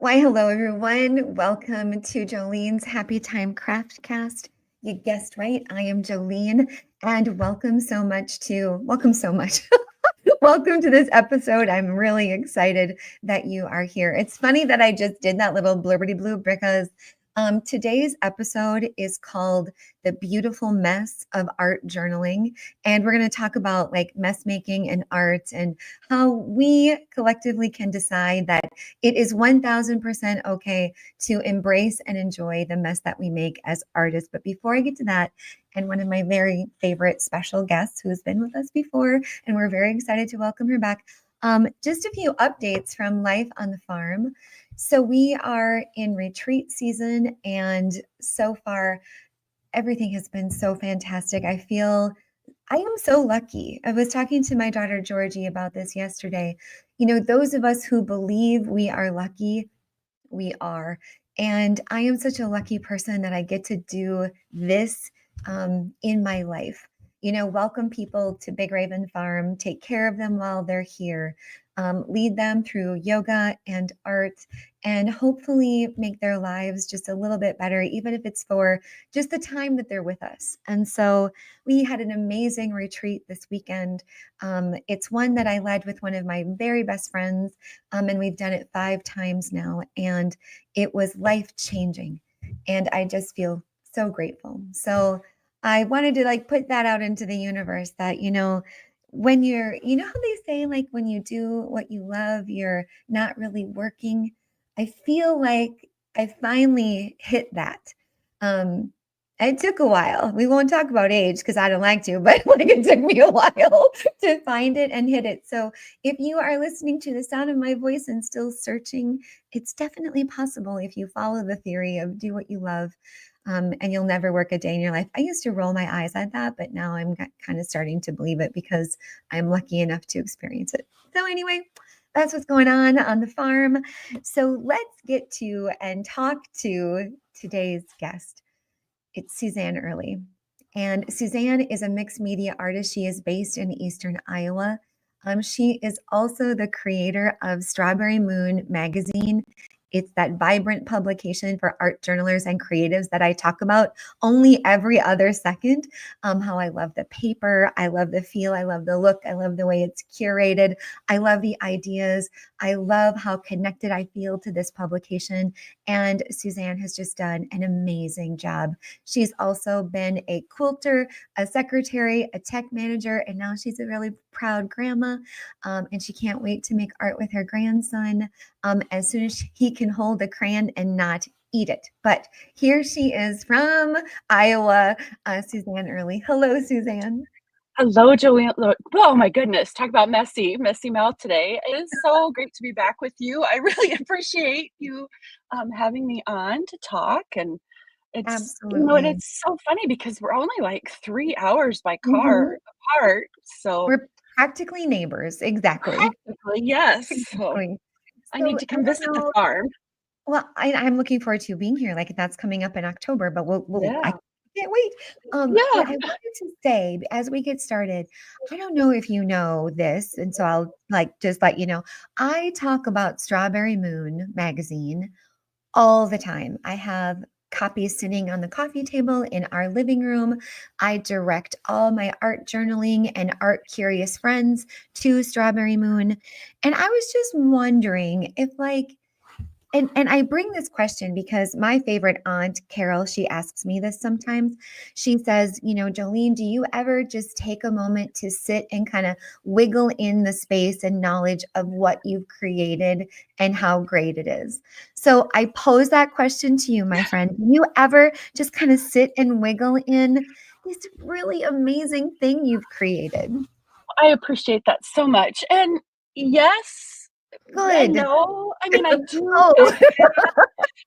Why, hello everyone. Welcome to Jolene's Happy Time Craftcast. You guessed right, I am Joleen, and welcome so much. Welcome to this episode. I'm really excited that you are here. It's funny that I just did that little blurby blue because today's episode is called The Beautiful Mess of Art Journaling. And we're going to talk about like mess making and art and how we collectively can decide that it is 1000% okay to embrace and enjoy the mess that we make as artists. But before I get to that, and one of my very favorite special guests who's been with us before, and we're very excited to welcome her back. Just a few updates from life on the farm. So we are in retreat season, and so far, everything has been so fantastic. I am so lucky. I was talking to my daughter Georgie about this yesterday. You know, those of us who believe we are lucky, we are. And I am such a lucky person that I get to do this in my life. You know, welcome people to Big Raven Farm, take care of them while they're here, lead them through yoga and art, and hopefully make their lives just a little bit better, even if it's for just the time that they're with us. And so we had an amazing retreat this weekend. It's one that I led with one of my very best friends, and we've done it 5 times now, and it was life-changing, and I just feel so grateful. So I wanted to like put that out into the universe that, when how they say, like, when you do what you love, you're not really working. I feel like I finally hit that. Um, it took a while. We won't talk about age because I don't like to, but like it took me a while to find it and hit it. So if you are listening to the sound of my voice and still searching, it's definitely possible if you follow the theory of do what you love, and you'll never work a day in your life. I used to roll my eyes at that, but now I'm kind of starting to believe it because I'm lucky enough to experience it. So anyway, that's what's going on the farm. So let's get to and talk to today's guest. It's Suzanne Earley. And Suzanne is a mixed media artist. She is based in Eastern Iowa. She is also the creator of Strawberry Moon magazine. It's that vibrant publication for art journalers and creatives that I talk about only every other second. How I love the paper, I love the feel, I love the look, I love the way it's curated, I love the ideas, I love how connected I feel to this publication. And Suzanne has just done an amazing job. She's also been a quilter, a secretary, a tech manager, and now she's a really proud grandma. And she can't wait to make art with her grandson as soon as he can hold a crayon and not eat it. But here she is from Iowa, Suzanne Earley. Hello, Suzanne. Hello, Joleen. Oh my goodness, talk about messy mouth today. It is so great to be back with you. I really appreciate you having me on to talk. And and Absolutely. it's so funny because we're only like 3 hours by car Mhm. apart. So We're practically neighbors. Exactly. practically, yes. So Exactly. I So need to I come don't visit the know. farm. Well, I'm looking forward to you being here. Like that's coming up in October, but I Yeah. can't wait. But Yeah. I wanted to say as we get started, I don't know if you know this, and so I'll like just let you know. I talk about Strawberry Moon magazine all the time. I have copies sitting on the coffee table in our living room. I direct all my art journaling and art curious friends to Strawberry Moon. And I was just wondering if like and I bring this question because my favorite aunt, Carol, she asks me this sometimes. She says, Jolene, do you ever just take a moment to sit and kind of wiggle in the space and knowledge of what you've created and how great it is? So I pose that question to you, my friend. Do you ever just kind of sit and wiggle in this really amazing thing you've created? I appreciate that so much. And yes and Good. no. I mean, I do. Oh,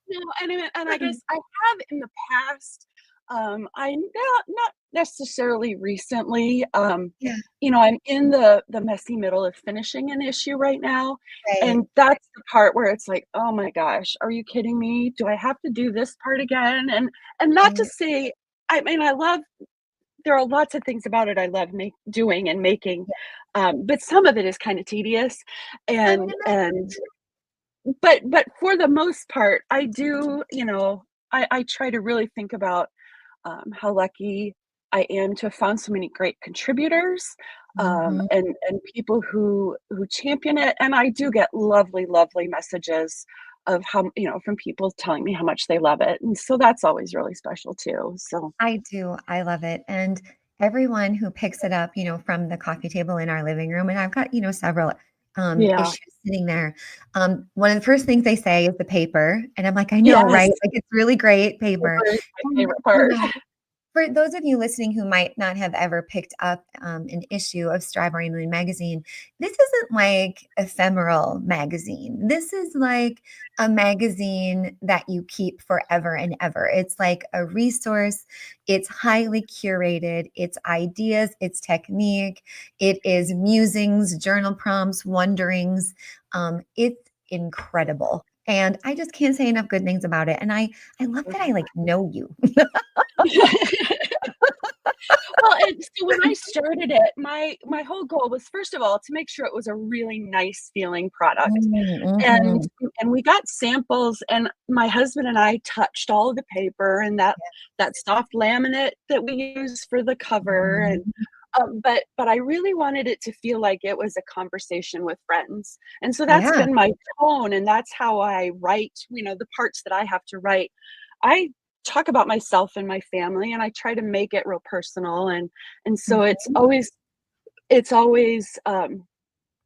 No, and I guess I have in the past. I not necessarily recently. yeah, I'm in the messy middle of finishing an issue right now, right. and that's the part where it's like, oh my gosh, are you kidding me? Do I have to do this part again? And not to Right. say, I mean, I love. There are lots of things about it I love doing and making, but some of it is kind of tedious, I would and imagine. but for the most part, I do, I try to really think about how lucky I am to have found so many great contributors, Mhm. and people who champion it. And I do get lovely, lovely messages of how, from people telling me how much they love it. And so that's always really special too. So I do. I love it. And everyone who picks it up, from the coffee table in our living room, and I've got, several yeah. issues sitting there. One of the first things they say is the paper. And I'm like, I know, Yes. right? Like it's really great paper. Paper is my And, favorite part. for those of you listening who might not have ever picked up an issue of Strawberry Moon magazine, this isn't like ephemeral magazine. This is like a magazine that you keep forever and ever. It's like a resource. It's highly curated. It's ideas, it's technique, it is musings, journal prompts, wonderings. It's incredible. And I just can't say enough good things about it. And I love that I like know you. Well, and so when I started it, my whole goal was, first of all, to make sure it was a really nice feeling product. Mm, And mhm. and we got samples, and my husband and I touched all of the paper and that soft laminate that we use for the cover. And Mhm. but I really wanted it to feel like it was a conversation with friends. And so that's Yeah, been my tone, and that's how I write, the parts that I have to write. I talk about myself and my family, and I try to make it real personal. And so mhm. it's always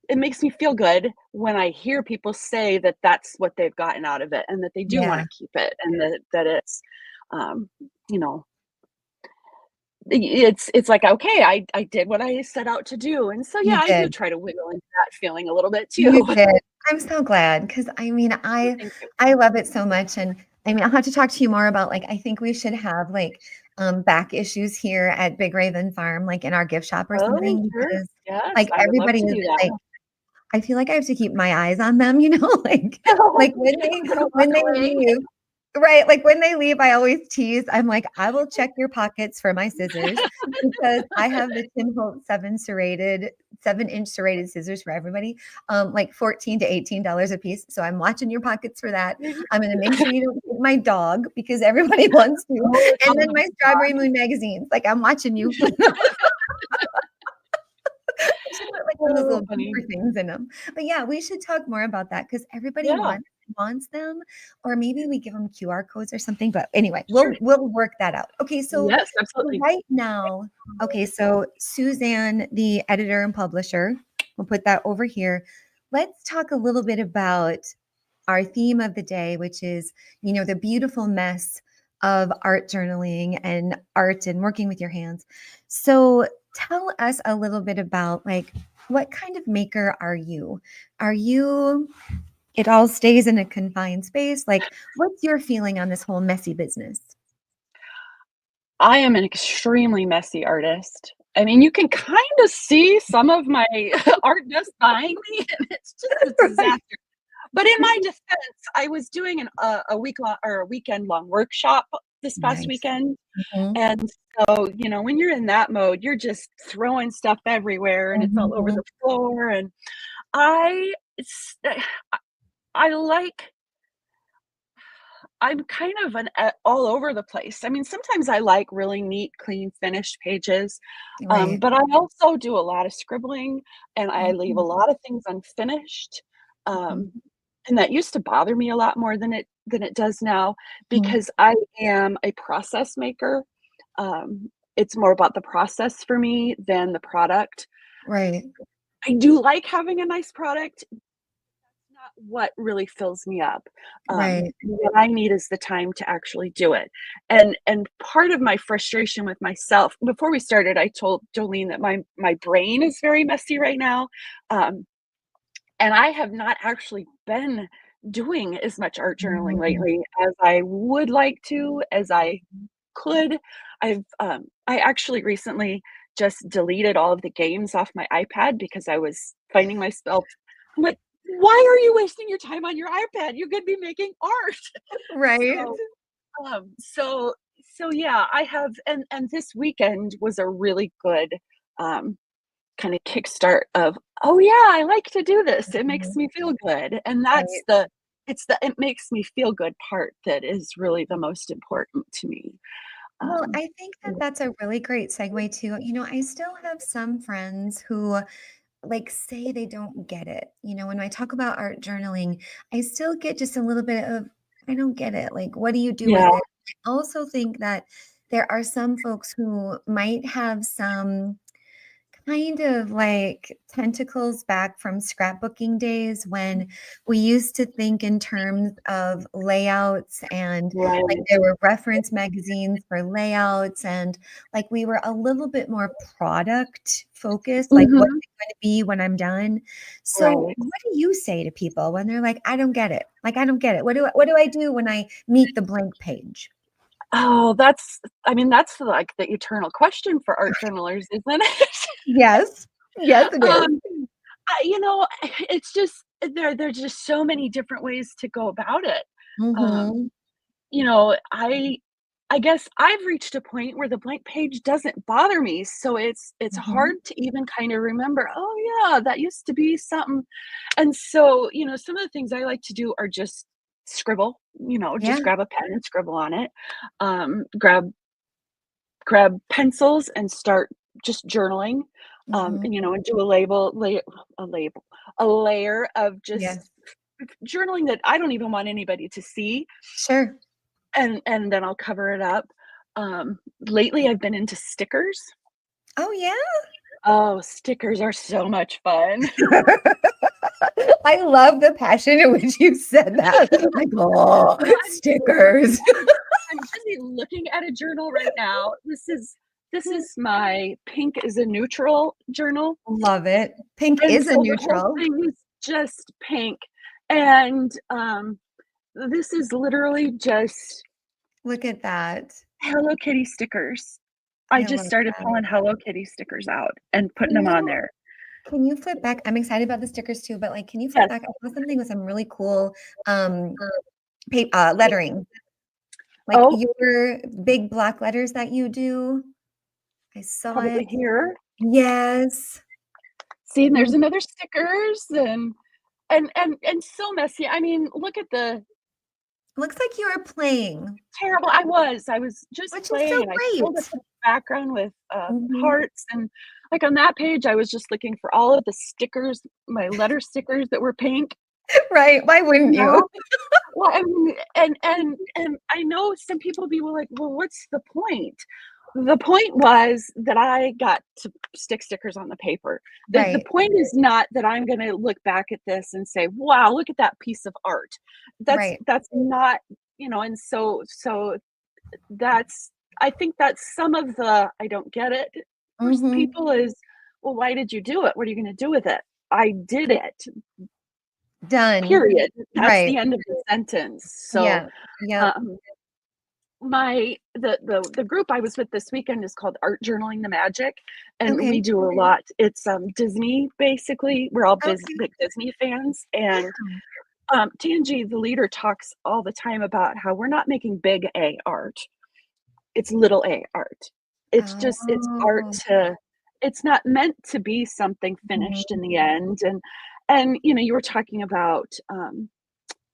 it makes me feel good when I hear people say that that's what they've gotten out of it, and that they do wanna Yeah, keep it, and that it's, um, you know, it's like, "Okay, I did what I set out to do." And so, you yeah, I do did. try to wiggle into that feeling a little bit You too. did. I'm so glad because I mean, I Thank you. I love it so much, and I mean, I'll have to talk to you more about, like, I think we should have, like, back issues here at Big Raven Farm, like, in our gift shop or Oh, something sure. because, Yes, like, I would love everybody to is, do that. like I feel like I have to keep my eyes on them, like like, I'm gonna walk when they away. leave. Right, like, when they leave, I always tease, I'm like, "I will check your pockets for my scissors," because I have the Tim Holtz 7-inch serrated scissors for everybody, like, 14 to $18 a piece, so I'm watching your pockets for that. I'm gonna make sure you don't take my dog because everybody wants to, Oh, it's and all then about my the Strawberry dog. Moon magazines, like, I'm watching you. I should put, like, one of those Oh, little funny. beeper things in them. But, yeah, we should talk more about that because everybody Yeah, wants them, or maybe we give them QR codes or something, but anyway, sure. we'll work that out. Okay, Yes, so absolutely. right now okay, so Suzanne, the editor and publisher, we'll put that over here. Let's talk a little bit about our theme of the day, which is, the beautiful mess of art journaling and art and working with your hands. So tell us a little bit about like what kind of maker are you? Are you it all stays in a confined space? Like what's your feeling on this whole messy business? I am an extremely messy artist. I mean, you can kind of see some of my art just behind me, and it's just a Right. disaster. But in my defense, I was doing a week long or a weekend long workshop this past Nice. weekend. Mhm. And so, when you're in that mode, you're just throwing stuff everywhere and it's all over Mhm. the floor. And I, it's, I like I'm kind of an all over the place. I mean, sometimes I like really neat, clean, finished pages, Right. but I also do a lot of scribbling, and I leave a Mhm. lot of things unfinished. Mhm. Um, and that used to bother me a lot more than it does now Mhm. because I am a process maker. It's more about the process for me than the product. Right. I do like having a nice product, not what really fills me up. Right. What I need is the time to actually do it. And part of my frustration with myself before we started, I told Jolene that my brain is very messy right now. Um, and I have not actually been doing as much art journaling Mhm. lately as I would like to, as I could. I actually recently just deleted all of the games off my iPad because I was finding myself I'm like, "Why are you wasting your time on your iPad? You could be making art." Right. So, um, so so yeah, I have and this weekend was a really good, um, kinda kickstart of, "Oh, yeah, I like to do this. It makes Mhm. me feel good." And Right. it makes me feel good part that is really the most important to me. Well, Um, I think that that's a really great segue to, I still have some friends who like say they don't get it. When I talk about art journaling, I still get just a little bit of, I don't get it. Like, what do you do with yeah. it? I also think that there are some folks who might have some kind of like tentacles back from scrapbooking days when we used to think in terms of layouts and like Right. there were reference magazines for layouts and like we were a little bit more product focused, like what's Mhm. it going to be when I'm done. So Right. what do you say to people when they're like, I don't get it. Like I don't get it. What do I do when I meet the blank page? Oh, I mean, that's like the eternal question for art journalers, isn't it? Yes. Yes, it is. Um, you know, it's just there's just so many different ways to go about it. Um, Mm-hmm. you know, I guess I've reached a point where the blank page doesn't bother me, so it's Mm-hmm. hard to even kind of remember, "Oh, yeah, that used to be something." And so, some of the things I like to do are just scribble, Yeah. just grab a pen and scribble on it. Grab pencils and start just journaling, Mm-hmm. and do a label a layer of Yeah. just journaling that I don't even want anybody to see, Sure. and then I'll cover it up. Lately, I've been into stickers. Oh, yeah? Oh, stickers are so much fun. I love the passion in which you said that. Like, "Oh, Well, stickers." I'm busy looking at a journal right now. This is my pink is a neutral journal, Love it. Pink and is a so the whole neutral. thing is just pink, and, this is literally just Look at that. Hello Kitty stickers. I I just love started that. pulling Hello Kitty stickers out and putting Can them on you there. can you flip back? I'm excited about the stickers too, but, like, can you flip Yes. back? I saw something with some really cool, um, lettering, like Oh, your big block letters that you do. I saw probably it. here. Yes. See, and Mm, there's another stickers and so messy. I mean, look at the looks like you are playing, terrible I was just which is playing so and I filled up great. the background with, Mhm. hearts and, like, on that page, I was just looking for all of the stickers, my letter stickers that were pink, Right, why wouldn't you you? know? Well, I mean, and I know some people be like, "Well, what's the point?" The point was that I got to stick stickers on the paper. The Right, point is not that I'm gonna look back at this and say, "Wow, look at that piece of art." right. That's not, and so that's I think that's some of the "I don't get it" for Mhm. people is, "Well, why did you do it? What are you gonna do with it?" I did it, Done. period. That's Right. the end of the sentence. So, Yeah. Yep. um the group I was with this weekend is called Art Journaling the Magic, and we Okay. do a lot. It's, Disney, basically. We're all Okay. big Disney fans, Yeah. and, Tangi, the leader, talks all the time about how we're not making big A art, it's little a art. It's art Oh. to it's not meant to be something finished Mhm. in the end, and you were talking about,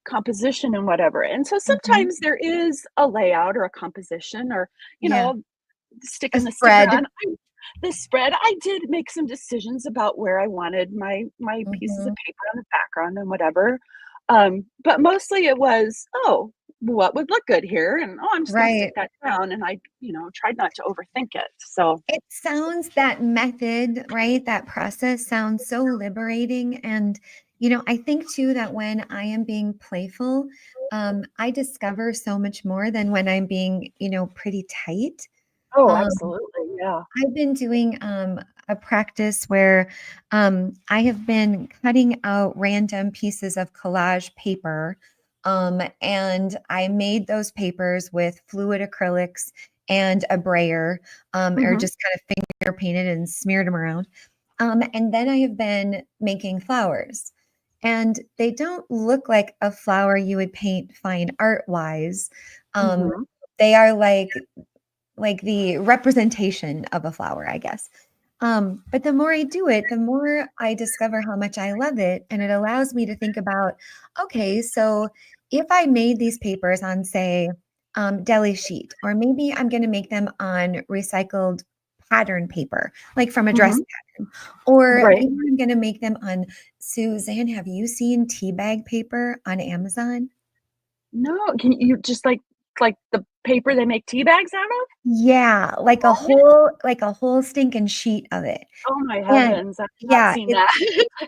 composition and whatever. And so Mhm. sometimes there is a layout or a composition or, you Yeah. know, A sticking the sticker spread. on. The spread, I did make some decisions about where I wanted my pieces of Mhm. paper on the background and whatever. But mostly it was, oh, what would look good here? And oh, I'm just gonna stick Right. that down. And I, tried not to overthink it. So, It sounds that method, right? That process sounds so liberating. And, I think too that when I am being playful, I discover so much more than when I'm being, pretty tight. oh, Um, absolutely. Yeah. I've been doing a practice where I have been cutting out random pieces of collage paper. And I made those papers with fluid acrylics and a brayer, or Hmm. just kind of finger painted and smeared them around. And then I have been making flowers. And they don't look like a flower you would paint fine art wise. Um, Hmm. they are like the representation of a flower, I guess. But the more I do it, the more I discover how much I love it. And it allows me to think about, okay, so if I made these papers on, say, deli sheet, or maybe I'm going to make them on recycled pattern paper, like from a dress Hmm. pattern, or Right. maybe I'm going to make them on, Suzanne, have you seen tea bag paper on Amazon? No, can you just like the paper they make tea bags out of? Yeah, like a whole stinking sheet of it. Oh my And heavens, I've not yeah, seen that.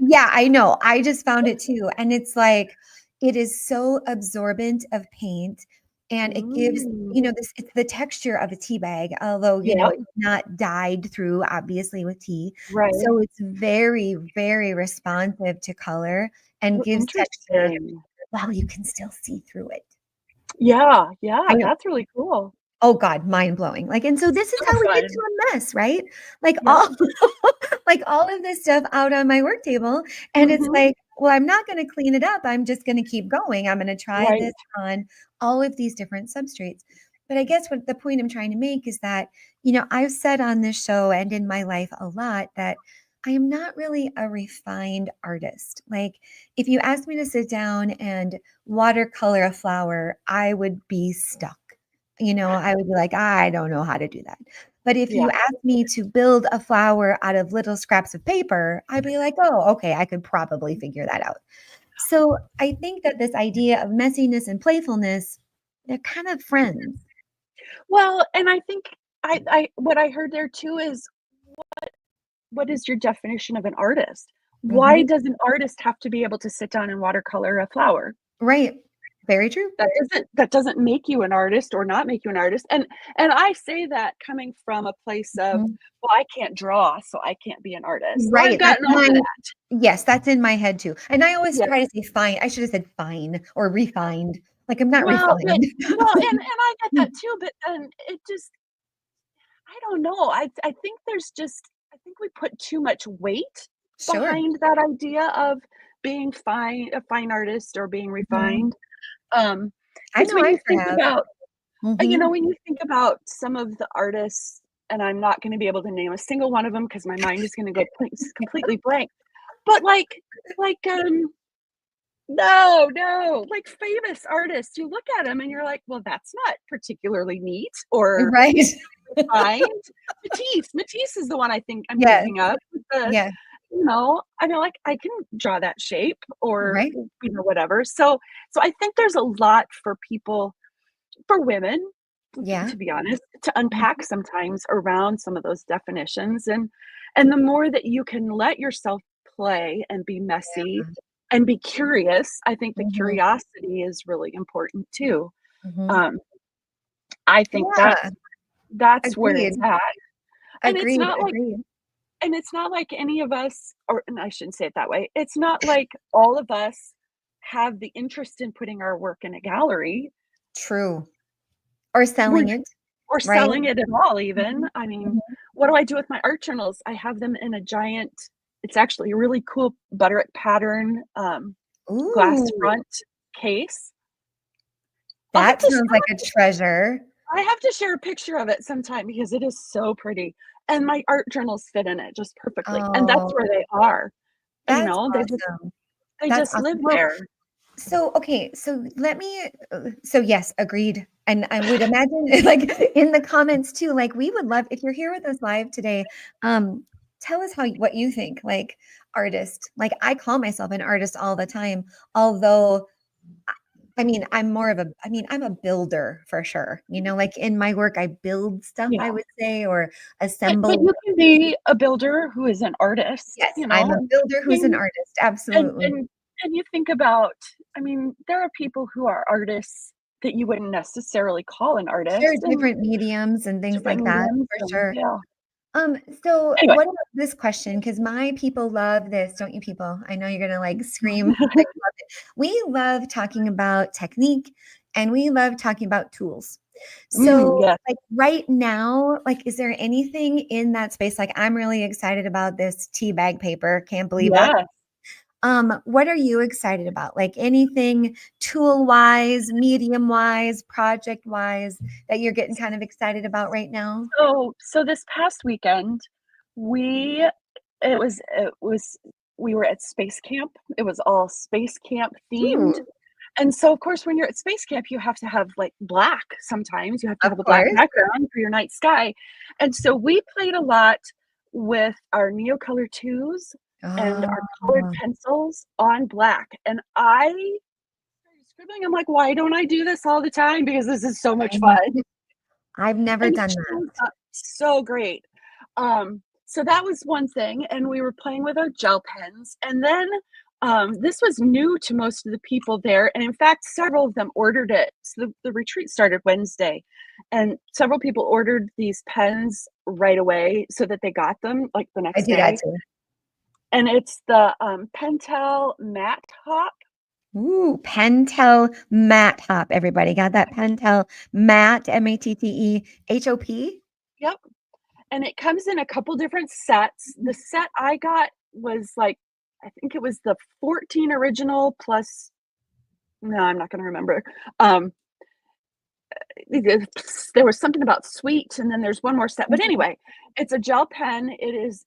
yeah, I know. I just found it too. And it's like, it is so absorbent of paint and it gives, Mm, this, it's the texture of a tea bag, although, yeah, it's not dyed through, obviously, with tea. right. So it's very, very responsive to color and Oh, gives texture interesting. while you can still see through it. Yeah, I yeah, know. that's really cool. Oh God, mind blowing. Like, and so this is So how we get to fun. a mess, right? Like Yep. all like all of this stuff out on my work table. And it's Mhm. like, well, I'm not going to clean it up. I'm just going to keep going. I'm going to try this Right. on all of these different substrates. But I guess what the point I'm trying to make is that, I've said on this show and in my life a lot that I am not really a refined artist. Like, if you asked me to sit down and watercolor a flower, I would be stuck. I would be like, I don't know how to do that. But if Yeah. you ask me to build a flower out of little scraps of paper, I'd be like, oh, okay, I could probably figure that out. So I think that this idea of messiness and playfulness, they're kind of friends. Well, and I think I what I heard there too is what is your definition of an artist? Why Mhm. does an artist have to be able to sit down and watercolor a flower? Right. Very true. That doesn't make you an artist or not make you an artist, and I say that coming from a place of, Mhm. "Well, I can't draw, so I can't be an artist." Well, I've Right. That's gotten over mine. that. Yes, that's in my head too. And I always Yeah. try to say fine. I should have said fine or refined. Like, I'm not Well, but refined. well, and I get that too, but then it just I don't know, I think I think we put too much weight Sure. behind that idea of being a fine artist or being Mhm. refined, I because know I sure have. Mhm. when you think about some of the artists, and I'm not gonna be able to name a single one of them because my mind is gonna go completely blank, but like, no, no, like famous artists, you look at them and you're like, "Well, that's not particularly neat or Right. refined." Matisse is the one I think I'm Yes. thinking of with the Yes. I mean, like, I can draw that shape or, Right. whatever. So I think there's a lot for people for women, Yeah. to be honest, to Mhm. unpack sometimes around some of those definitions, and the more that you can let yourself play and be messy and be curious, I think the Mhm. curiosity is really important too. Mhm. Um, I think Yeah. that's where it's Agreed. at, and it's Agreed. not like Agreed. any of us or and I shouldn't say it that way, it's not like all of us have the interest in putting our work in a gallery. True. Or We're selling it, Or right? selling it at all even. Mhm. I mean, Mhm. what do I do with my art journals? I have them in a giant it's actually a really cool butterick pattern, glass Ooh, front case. I'll have that to sounds like a treasure. I have to share a picture of it sometime because it is so pretty, and my art journals fit in it just perfectly, and that's Oh, where they are, that's they just awesome. they That's just awesome. live Well, there. so, okay, so let me so yes, agreed. And I would imagine like in the comments too, like we would love if you're here with us live today, tell us what you think, like artist. Like I call myself an artist all the time, although I'm a builder for sure. Like in my work, I build stuff, Yeah, I would say, or but assemble. you can be a builder who is an artist, Yes, I'm a and builder who's an thing artist. and Absolutely. and and you think about I mean, there are people who are artists that you wouldn't necessarily call an Sure, artist and different mediums and things different like that, mediums for and sure. yeah. So Anyway. what about this question? Because my people love this, don't you people? I know you're gonna like scream that you love it. We love talking about technique and we love talking about tools. So Yes. like right now, like is there anything in that space? Like I'm really excited about this tea bag paper. Can't believe that. Yes. What are you excited about? Like anything tool wise, medium wise, project wise that you're getting kind of excited about right now? So this past weekend, We were at space camp. It was all space camp themed. Ooh, And so, of course, when you're at space camp, you have to have like black sometimes. You have to of have a black course. background for your night sky. And so we played a lot with our Neocolor 2s and our colored Oh, pencils on black. And I started scribbling. I'm like, why don't I do this all the time? Because this is so much fun. I've never And it done that. shows up so great. So that was one thing, and we were playing with our gel pens, and then, this was new to most of the people there, and in fact, several of them ordered it. So the retreat started Wednesday, and several people ordered these pens right away so that they got them, like, the I next do that day, too. and it's the, Pentel Matte Top. Ooh, Pentel Matte Hop, everybody. Got that Pentel Matte, Mattehop? Yep, and it comes in a couple different sets. The set I got was, like, I think it was the 14 original plus no, I'm not gonna remember. Um, there was something about sweet, and then there's one more set. But Mhm. anyway, it's a gel pen. It is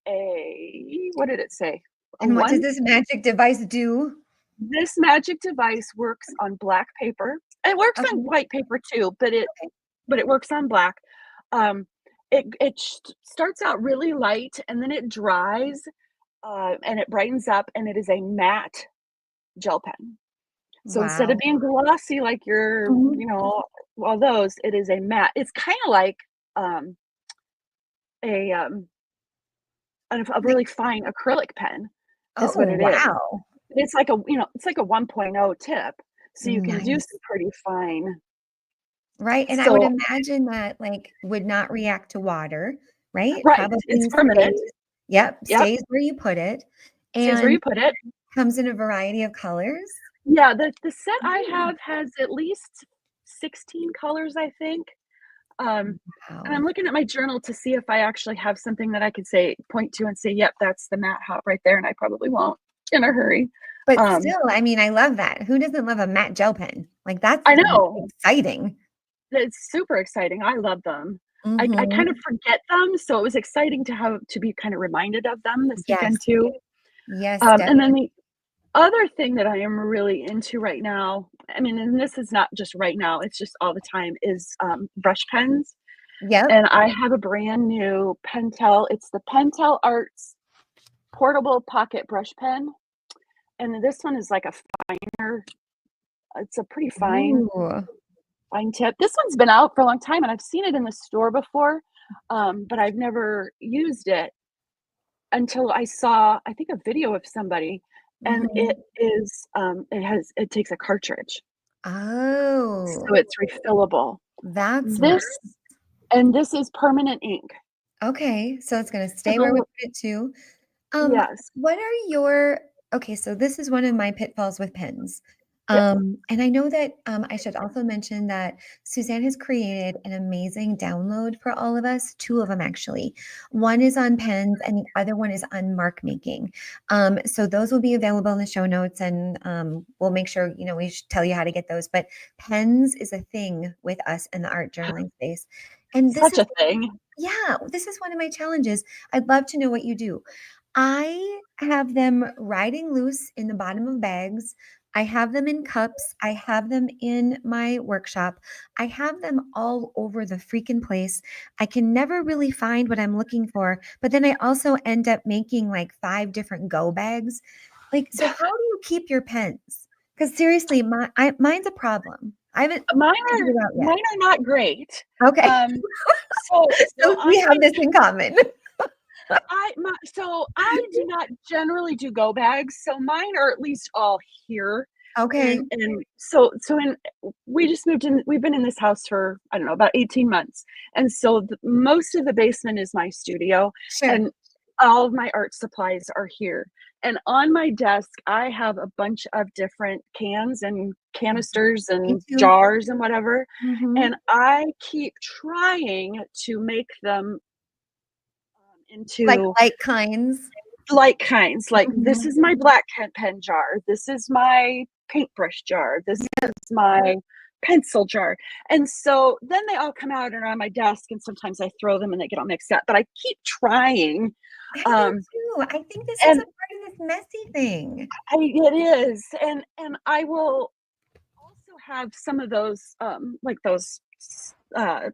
what did it say? A And what does one. this magic device do? This magic device works on black paper. It works on Okay, white paper too, but it okay. but it works on black. Um, it starts out really light, and then it dries, and it brightens up, and it is a matte gel pen. So instead of Wow. being glossy like Mhm. all those, it is a matte. It's kinda like, um, a, a Like, really fine acrylic pen is oh, what it is. wow. It's like it's like a 1.0 tip, so you can do Nice. some pretty fine. Right, and I would So imagine that, like, would not react to water, right? right, it's Probably permanent. stays, yep, Yep, stays where you put it, stays where you and put it. comes in a variety of colors. Yeah, the set I Ooh, have has at least 16 colors, I think. And I'm wow. looking at my journal to see if I actually have something that I could say point to and say, "Yep, that's the Matte Hop right there," and I probably won't in a hurry. But Um, still, I mean, I love that. Who doesn't love a matte gel pen? Like, that's I know. exciting. It's super exciting. I love them. I kind of Mhm. forget them, so it was exciting to be kinda reminded of them this Yes. weekend too. Yes, And then definitely. the other thing that I am really into right now, I mean, and this is not just right now, it's just all the time, is, brush pens. Yep. And I have a brand new Pentel. It's the Pentel Arts portable pocket brush pen, and this one is like a finer it's a pretty Ooh. fine tip. This one's been out for a long time, and I've seen it in the store before, but I've never used it until I saw, I think, a video of somebody, and Mhm. it takes a cartridge, so Oh, it's refillable. that's nice. This and this is permanent ink. Okay, so it's gonna So stay where we put it too. Um, yes. what are your okay, so this is one of my pitfalls with pens. Yep. And I know that I should also mention that Suzanne has created an amazing download for all of us, two of them actually. One is on pens and the other one is on mark making. So those will be available in the show notes and we'll make sure, we should tell you how to get those. But pens is a thing with us in the art journaling space. And this Such is a thing. yeah, this is one of my challenges. I'd love to know what you do. I have them riding loose in the bottom of bags. I have them in cups. I have them in my workshop. I have them all over the freaking place. I can never really find what I'm looking for, but then I also end up making like 5 different go bags. Like, so how do you keep your pens? Because seriously, mine's a problem. I haven't Mine figured are it out yet. mine are not great. Okay. Um, so So we on have my this in common. I do not generally do go bags, so mine are at least all here. Okay. And so in we just moved in, we've been in this house for, I don't know, about 18 months. And so most of the basement is my studio, Sure. and all of my art supplies are here. And on my desk, I have a bunch of different cans and canisters Me and too. jars and whatever. And Mhm. I keep trying to make them Like into light kinds. like kinds. Like, this Mhm. is my black pen jar. This is my paintbrush jar. This is my pencil jar. And so then they all come out and are on my desk, and sometimes I throw them and they get all mixed up, but I keep trying. I do Um, too. I think this is a and part of this messy thing. it is, and I will also have some of those, like those, uh,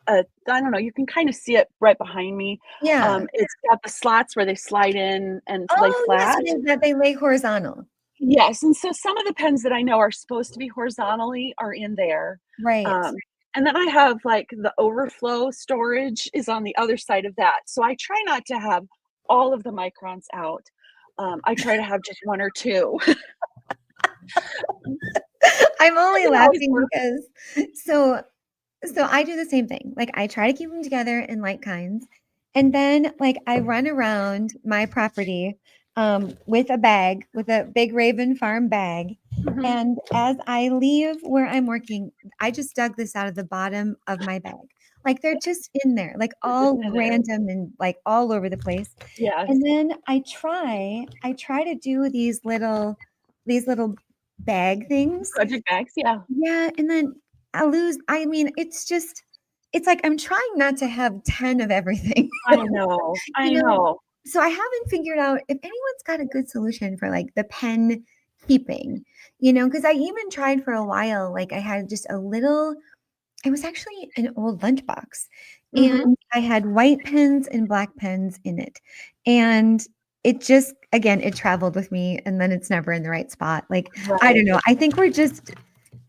I don't know, you can kind of see it right behind me. Yeah. It's got the slots where they slide in and lay Oh, yes, flat. that they lay horizontal. Yes, and so some of the pens that I know are supposed to be horizontally are in there. Right. Um, and then I have, like, the overflow storage is on the other side of that. So I try not to have all of the microns out. I try to have just 1 or 2. I'm only Doesn't always laughing work. because so I do the same thing. Like I try to keep them together in like kinds. And then like I run around my property with a bag, with a big Raven Farm bag. Mhm. And as I leave where I'm working, I just dug this out of the bottom of my bag. Like they're just in there, like They're just all in there. random and like all over the place. Yes. And then I try to do these little bag things. Project bags, yeah. Yeah, and then I mean, it's like I'm trying not to have 10 of everything, I know, you I know? know. So I haven't figured out if anyone's got a good solution for, like, the pen keeping, because I even tried for a while, like, I had just a little it was actually an old lunchbox, Mhm. and I had white pens and black pens in it, and it just again, it traveled with me, and then it's never in the right spot, like, I don't Right. know, I think we're just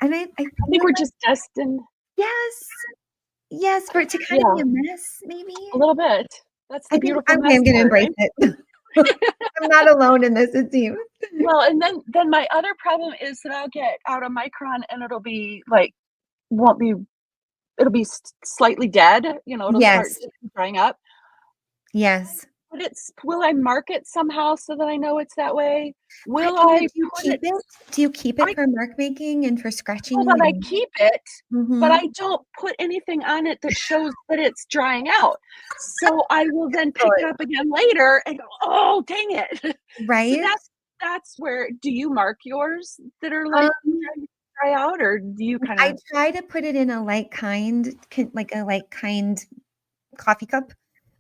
and I I think feel we're like just destined. yes, yes, for it to kinda be Yeah, a mess, maybe? a little bit. That's I the think beautiful I'm mess gonna part, embrace right? it. I'm not alone in this, it seems. Well, and then my other problem is that I'll get out a micron and won't be it'll be slightly dead, it'll start Yes, drying up. yes. Will I mark it somehow so that I know it's that way? I Will don't know, I do you put keep it it? Do you keep it I for mark making and for know scratching that I and keep it, but mhm. I don't put anything on it that shows that it's drying out. So I will then pick it Good. up again later and go, "Oh, dang it." So Right? that's where do you mark yours that are, like, Um trying to dry out, or do you I kinda try to put it in a like kind like a like kind coffee cup,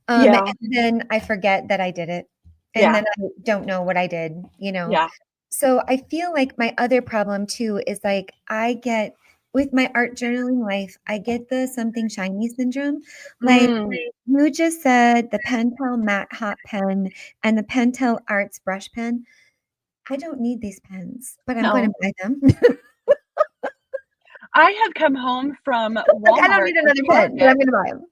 and Yeah, then I forget that I did it, and yeah, then I don't know what I did. yeah. So I feel like my other problem too is like I get with my art journaling life, I get the something shiny syndrome. Like Mm, you just said the Pentel Matte Hot Pen and the Pentel Arts Brush Pen. I don't need these pens, but I'm going to no. buy them. I have come home from Like I don't Walmart need or another pen, but Target. I'm going to buy them.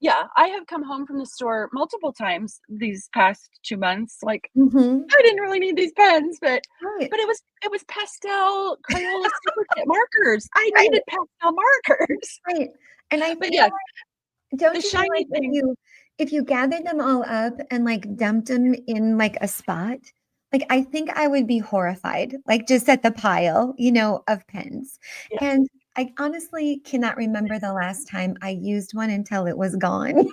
Yeah, I have come home from the store multiple times these past 2 months, like, Mhm. I didn't really need these pens, Right. but it was pastel Crayola Super Kit markers. I Right. needed pastel markers. Right. And I But feel yes, like the don't you feel shiny like if thing. you gathered them all up and, like, dumped them in, like, a spot, like, I think I would be horrified, like, just at the pile of pens. Yeah, And I honestly cannot remember the last time I used one until it was gone.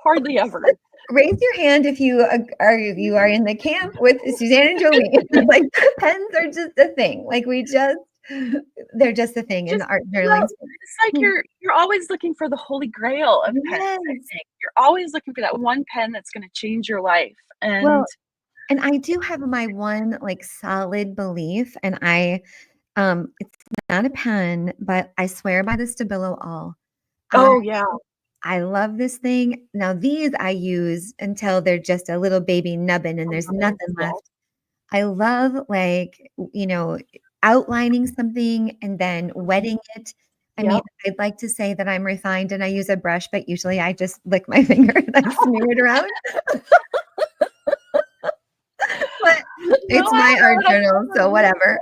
hardly ever. Raise your hand if you are in the camp with Suzanne and Joleen. Like, pens are just a thing. Like, they're just a thing in Just the art journaling well, space. it's like Hmm. you're always looking for the holy grail of pens, I Yes. think. You're always looking for that one pen that's gonna change your life, and Well, and I do have my one, like, solid belief, and it's not a pen, but I swear by the Stabilo All. I oh, yeah. I love this thing. Now these I use until they're just a little baby nubbin and there's Eleven, nothing yeah, left. I love, like, outlining something and then mhm, wetting it. I mean, yep. I'd like to say that I'm refined and I use a brush, but usually I just lick my finger and I smear it around. But No, it's I my don't know art what I'm journal, so doing. whatever.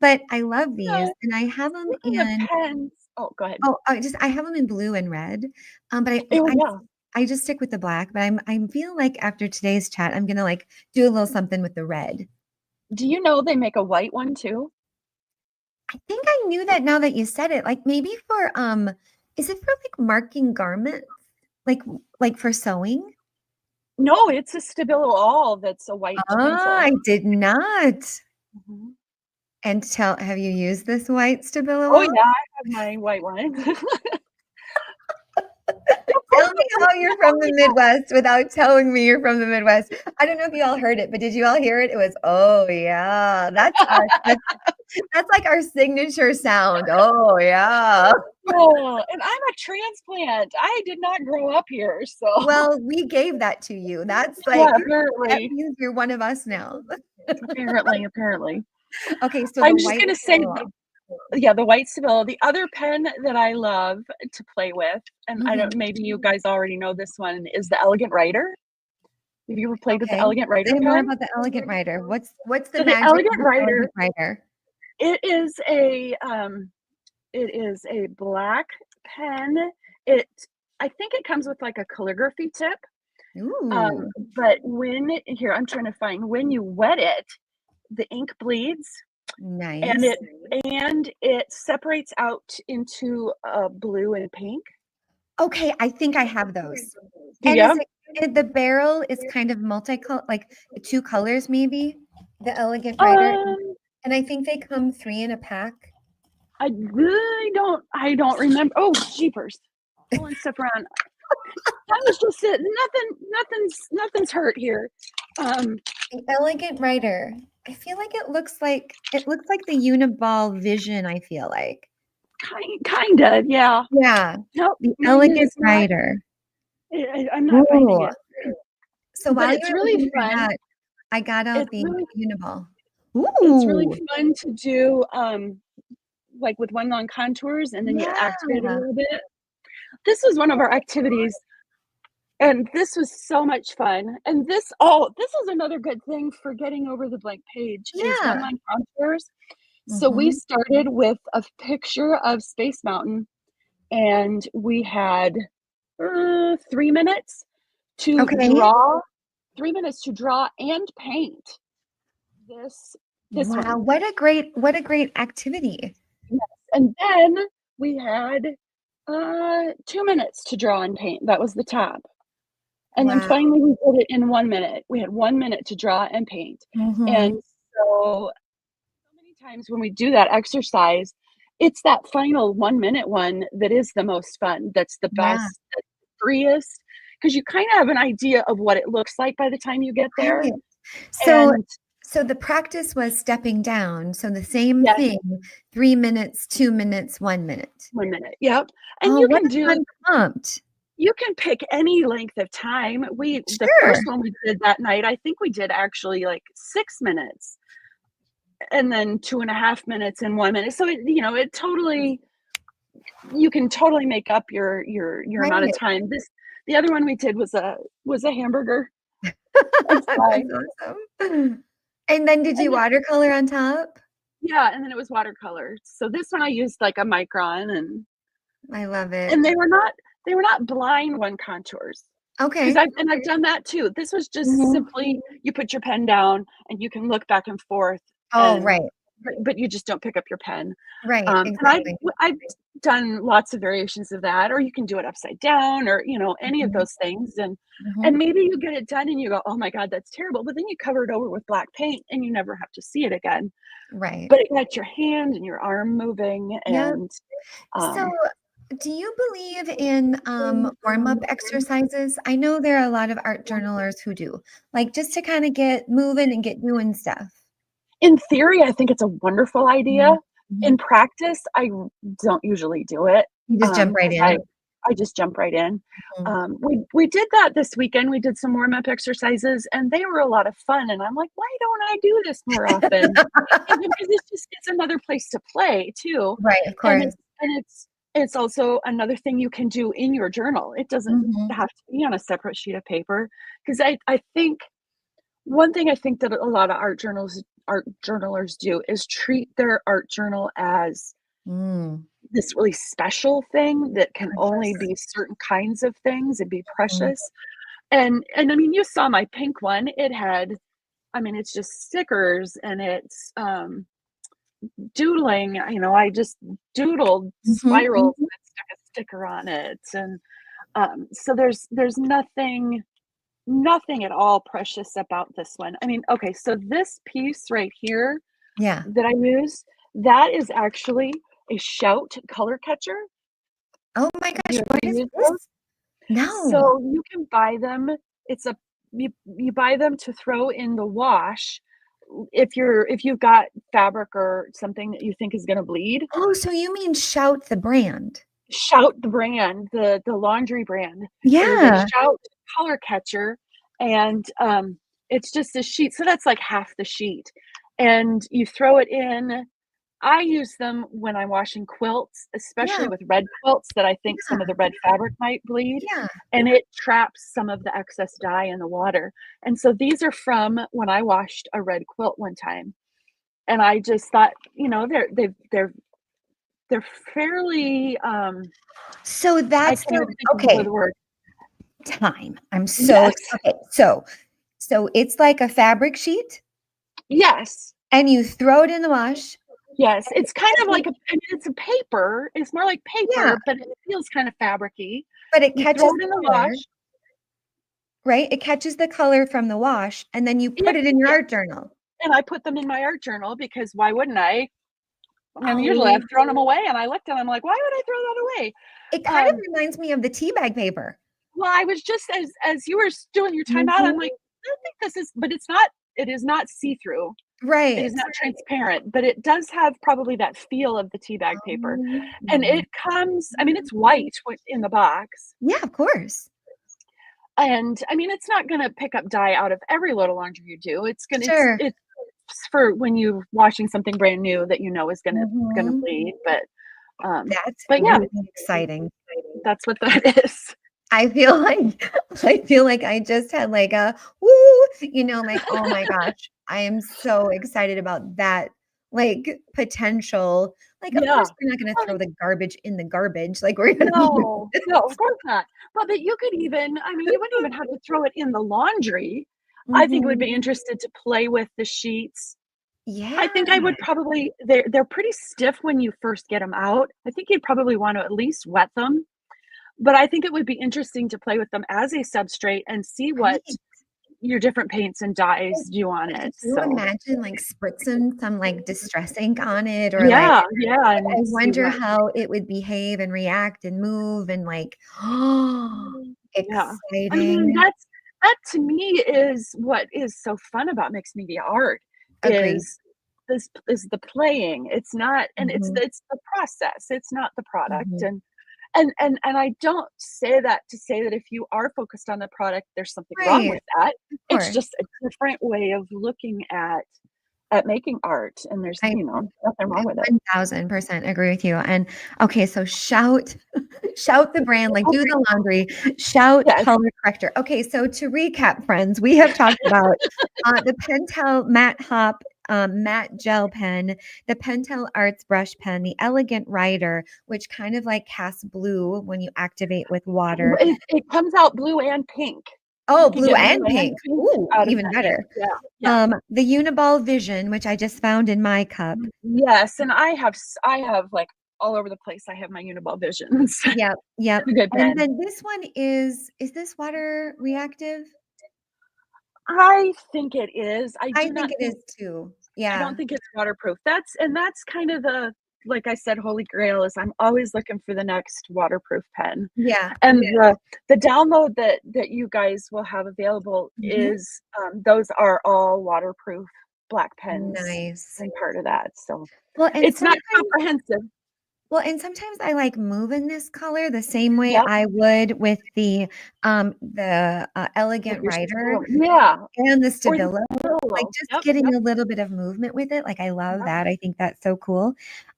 But I love these, No, and I have them speaking of in pens go ahead. I have them in blue and red, but Oh, yeah. I just stick with the black, but I feel like after today's chat, I'm gonna, like, do a little something with the red. Do you know they make a white one too? I think I knew that now that you said it, like, maybe is it for, like, marking garments? Like, for sewing? No, it's a Stabilo All that's a white Ah, pencil. I did not. Mhm. And have you used this white Oh, Stabilo? yeah, I have my white one. Tell me how you're from the Midwest without telling me you're from the Midwest. I don't know if you all heard it, but did you all hear it? It was, "Oh, yeah." That's like our signature sound. "Oh, yeah." Oh, and I'm a transplant. I did not grow up here, so Well, we gave that to you. That's yeah, like that apparently. means you're one of us now. Apparently. Okay, so I the was just white gonna say Stabilo. yeah, the white Seville. The other pen that I love to play with, and I don't Mhm. maybe you guys already know this one, is the Elegant Writer. Have you ever played with the Okay. Elegant Writer Say more pen? about the Elegant Writer. What's the So the magic of Elegant the Writer, Elegant Writer? it is a black pen. It I think it comes with like a calligraphy tip. Um, Ooh, but here I'm trying to find when you wet it, the ink bleeds and nice. it separates out into blue and pink. Okay, I think I have those. Do And ya? the barrel is kind of multicolor, like 2 colors maybe? The Elegant Writer, Um, and I think they come 3 in a pack. I don't remember. Oh, jeepers. Pulling stuff around. I was just nothing's hurt here. Um, The Elegant Writer. I feel like it looks like the Uniball Vision, I feel like. kinda, yeah. Yeah, Nope, the mine Elegant is not. Writer. I'm not finding Ooh, it. so But while you it's were really looking for fun. that, I got out It's the really Uniball. it's really Ooh, fun to do, like, with one long contours, and then you activate it a yeah. little bit. This was one of our activities, and this was so much fun, and this is another good thing for getting over the blank page is Yeah. one-line contours. So we Mhm. started with a picture of Space Mountain, and we had, 3 minutes to Okay. draw 3 minutes to draw and paint this this Wow, one. what a great activity. Yes, and then we had, 2 minutes to draw and paint, that was the top, and then Wow. finally we did it in 1 minute. We had 1 minute to draw and paint, Mhm. and so many times when we do that exercise, it's that final 1 minute one that is the most fun, that's the Yeah, best, that's the freest, because you kinda have an idea of what it looks like by the time you get there, right. So and so the practice was stepping down, so the same yes, thing, 3 minutes, 2 minutes, 1 minute. 1 minute, yep, and Oh, what a fun prompt. you can pick any length of time. The Sure. first one we did that night, I think we did actually like 6 minutes and then 2.5 minutes and 1 minute. So it totally you can totally make up your amount of Right. time. The other one we did was a hamburger and fry. That's awesome. And then did And you then watercolor on top? yeah, and then it was watercolor. So this one I used like a micron I love it. and they were not blind one contours. 'Cause Okay. I've done that too. This was just Mhm. simply you put your pen down and you can look back and forth Oh, and right. but you just don't pick up your pen. Right, And exactly. I've done lots of variations of that, or you can do it upside down or, any of Mhm, those things, and mhm. maybe you get it done and you go, "Oh my god, that's terrible," but then you cover it over with black paint and you never have to see it again. Right. But it gets your hand and your arm moving Yep. and, So, um do you believe in warm-up exercises? I know there are a lot of art journalers who do, like just to kind of get moving and get doing stuff. In theory, I think it's a wonderful idea. Mhm, In mhm. practice, I don't usually do it, You just jump right 'cause I in. I just jump right in. Mhm. We did that this weekend, we did some warm-up exercises, and they were a lot of fun, and I'm like, "Why don't I do this more often?" Because it's another place to play too, Right, of and course. it's also another thing you can do in your journal. It doesn't Mhm. have to be on a separate sheet of paper. Because I think one thing I think that a lot of art journalers do is treat their art journal as Mm, this really special thing that can only precious. be certain kinds of things and be Mhm, precious. And I mean, you saw my pink one. It's just stickers and it's doodling. I just doodled mhm, spirals mhm. and stuck a sticker on it. And so there's nothing at all precious about this one. I mean, okay, so this piece right here Yeah. that I use, that is actually a Shout color catcher. Oh my Have gosh, you what ever is used those? this? No. So you can buy them. It's a you buy them to throw in the wash if you've got fabric or something that you think is gonna bleed. Oh, so you mean Shout the brand? Shout the brand, the laundry brand. It is a Yeah. Shout color catcher, and, it's just a sheet, so that's like half the sheet, and you throw it in. I use them when I'm washing quilts, especially Yeah. with red quilts that I think some of Yeah. the red fabric might bleed, Yeah. and it traps some of the excess dye in the water, and so these are from when I washed a red quilt one time, and I just thought, they're fairly, So I that's can't the even think of okay, the word. time. I'm so Yes, ex okay, so it's like a fabric sheet, yes, and you throw it in the wash, yes, and it's kind of and like it's a paper, it's more like yeah, paper, but it feels kind of fabricy. but it You throw catches it the in the color, wash. right? It catches the color from the wash, and then you Yeah, put it in your yeah, art journal. and I put them in my art journal because why wouldn't I? And usually Oh, I've thrown them away, and I looked and I'm like, "Why would I throw that away?" it kind of Um, reminds me of the tea bag paper. well, I was just as you were doing your timeout, I'm Mhm. like, "I think this is," but it's not, it is not see-through. It is Right. not transparent, but it does have probably that feel of the tea bag paper, Oh and my it comes, I mean, it's white in the box, yeah, of course. and, I mean, it's not gonna pick up dye out of every load of laundry you do, Sure. it's for when you're washing something brand new that you know is gonna Mhm. bleed, That's but yeah, really exciting. that's what that is. I feel like I feel like I just had like a woo, like, oh my gosh, I am so excited about that, like, potential. Like, of Yeah. course, we're not gonna Well, throw the garbage in the garbage, like, we're gonna use no, no, of this. course not. But that you could even, I mean, you wouldn't even have to throw it in the laundry. I think it would Mhm. be interested to play with the sheets. I Yeah, think I would probably, they're pretty stiff when you first get them out. I think you'd probably want to at least wet them, but I think it would be interesting to play with them as a substrate and see what right. your different paints and dyes Like, do on could it, you so imagine, like, spritzing some, like, distress ink on it or, like, yeah, yeah, and I see wonder what. how it would behave and react and move and, like, Yeah. I mean, exciting. that to me is what is so fun about mixed media art Agree. is is the playing. It's not, and Mhm, it's the process. It's not the product. mhm. And I don't say that to say that if you are focused on the product, there's something wrong Right, with that. of It's course. just a different way of looking at making art, and there's, I nothing wrong with it. 1000% agree with you, and okay, so shout shout the brand, like, do Okay. the laundry, shout Yes. color corrector. Okay, so to recap, friends, we have talked about, the Pentel Matte Hop, matte gel pen, the Pentel Arts brush pen, the Elegant Writer, which kind of, like, casts blue when you activate with water. It comes out blue and pink. You Oh, can blue get blue and and pink. pink Ooh, out of even that ink. better. Yeah, yeah. The Uniball Vision, which I just found in my cup. Yes, and I have, like, all over the place, I have my Uniball visions. Yep, yep. A good And pen. then this one is this water reactive? I think it is. I think it is too. I Yeah. don't think it's waterproof. That's kind of the, like I said, holy grail is I'm always looking for the next waterproof pen. Yeah. And the download that you guys will have available Mhm. is, those are all waterproof black pens Nice. and part of that, so Well, and it's not sometimes comprehensive. well, and sometimes I like move in this color the same way Yep, I would with with Elegant your Writer stabilo, yeah, and the or the Stabilo, like, pillow. just Yep, getting yep, a little bit of movement with it, like, I love yep. that, I think that's so cool.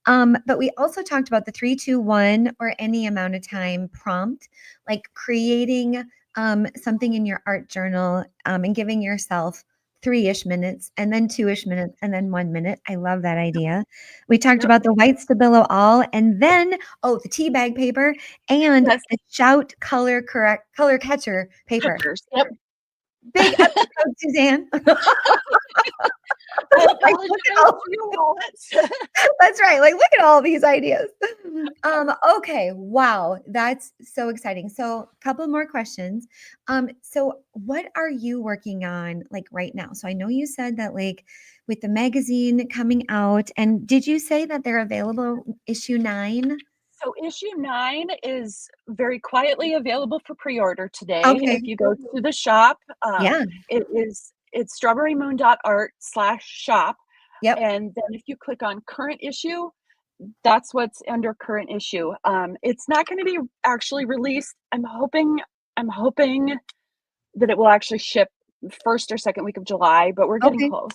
But we also talked about the 3, 2, 1 or any amount of time prompt, like, creating, something in your art journal, and giving yourself 3-ish minutes, and then 2-ish minutes, and then 1 minute. I love that idea. We talked Yep. about the white Stabilo all, and then oh, the tea bag paper and Yes, the Shout color catcher paper. pictures. Yep. Big episode, Suzanne. I Like, apologize look at all to your wallets. that's right. Like, look at all these ideas. Okay. Wow. That's so exciting. So, a couple more questions. So what are you working on like right now? So I know you said that like with the magazine coming out, and did you say that they're available issue 9? So issue 9 is very quietly available for pre-order today. Okay. If you go to the shop, Yeah. it's strawberrymoon.art/shop. Yep. And then if you click on current issue, that's what's under current issue. It's not going to be actually released. I'm hoping that it will actually ship first or second week of July, but we're getting Okay. close.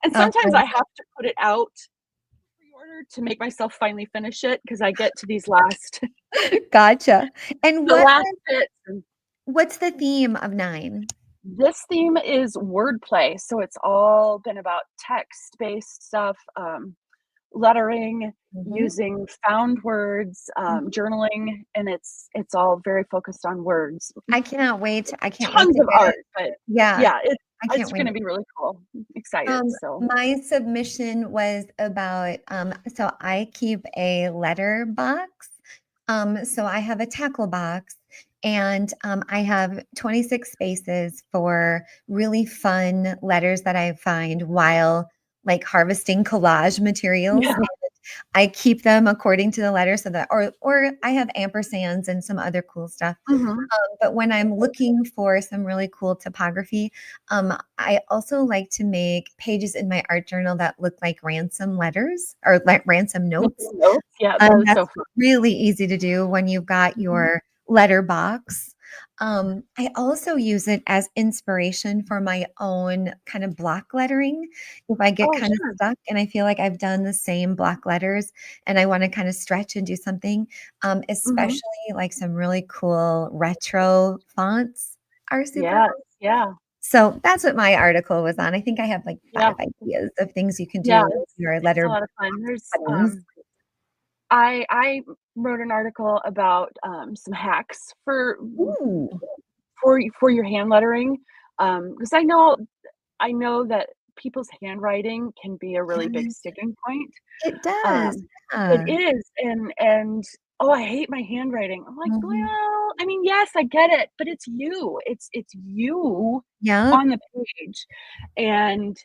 And sometimes Okay. I have to put it out pre-order to make myself finally finish it because I get to these last Gotcha. And the last bits. And what's the theme of 9? this theme is wordplay, so it's all been about text-based stuff, lettering, Mhm. using found words, Mhm. journaling, and it's all very focused on words. I cannot wait. I can't wait Tons to of get it. art, but Yeah, yeah, I can't it's wait. gonna be really cool. Excited, so My submission was about, so I keep a letter box. So I have a tackle box and I have 26 spaces for really fun letters that I find while like harvesting collage materials. yeah. I keep them according to the letter so that or I have ampersands and some other cool stuff. Mhm. But when I'm looking for some really cool typography, I also like to make pages in my art journal that look like ransom letters or like ransom With notes. the notes, yeah, that is That's so fun. really easy to do when you've got Mhm. your letter box. I also use it as inspiration for my own kind of block lettering. If I get Oh, kind of sure. stuck and I feel like I've done the same block letters and I want to kind of stretch and do something, Mhm. especially like some really cool retro fonts are super Yes, cool. yeah, So that's what my article was on. I think I have like yeah, 5 ideas of things you can yeah, do with your it's a letter lot of fun. buttons. I wrote an article about, some hacks Ooh, for your hand lettering, because I know that people's handwriting can be a really big yes, sticking point. it does. Um, it Yeah. is, and, "Oh, I hate my handwriting." I'm like, Mhm. "Well, I mean, yes, I get it, but it's you. It's you Yep. on the page, and,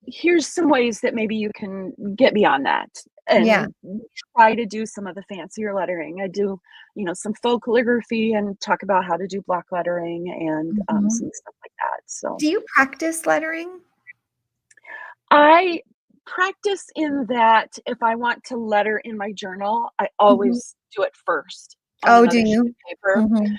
here's some ways that maybe you can get beyond that Yeah. and try to do some of the fancier lettering." I do, some faux calligraphy and talk about how to do block lettering and, Mhm. some stuff like that, so Do you practice lettering? I practice in that if I want to letter in my journal, I Mhm. always do it first on Oh, do another sheet of you? paper. Mhm.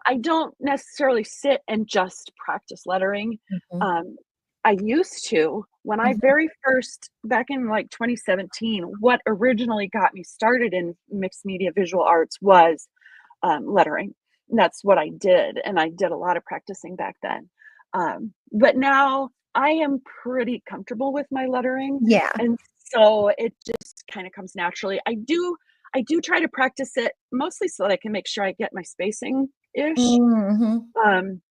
I don't necessarily sit and just practice lettering. Mhm. Um, I used to when I Mhm. very first back in like 2017. What originally got me started in mixed media visual arts was lettering. And that's what I did, and I did a lot of practicing back then. But now I am pretty comfortable with my lettering, Yeah. and so it just kind of comes naturally. I do try to practice it mostly so that I can make sure I get my spacing ish. Mhm. Um,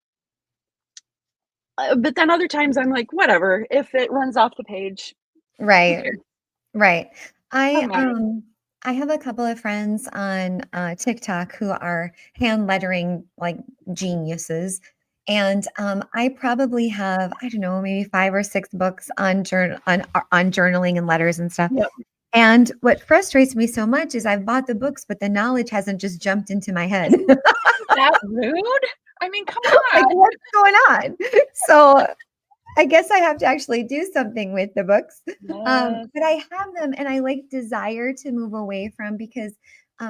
but then other times I'm like, whatever. If it runs off the page, who Right. cares? Right. I, Doesn't matter. um, I have a couple of friends on, TikTok who are hand lettering, like, geniuses, and, I probably have, I don't know, maybe 5 or 6 books on journaling and letters and stuff, Yep. and what frustrates me so much is I've bought the books, but the knowledge hasn't just jumped into my head. Isn't that rude? I mean, come Like, on. what's going on? So I guess I have to actually do something with the books. Yes. But I have them and I like desire to move away from because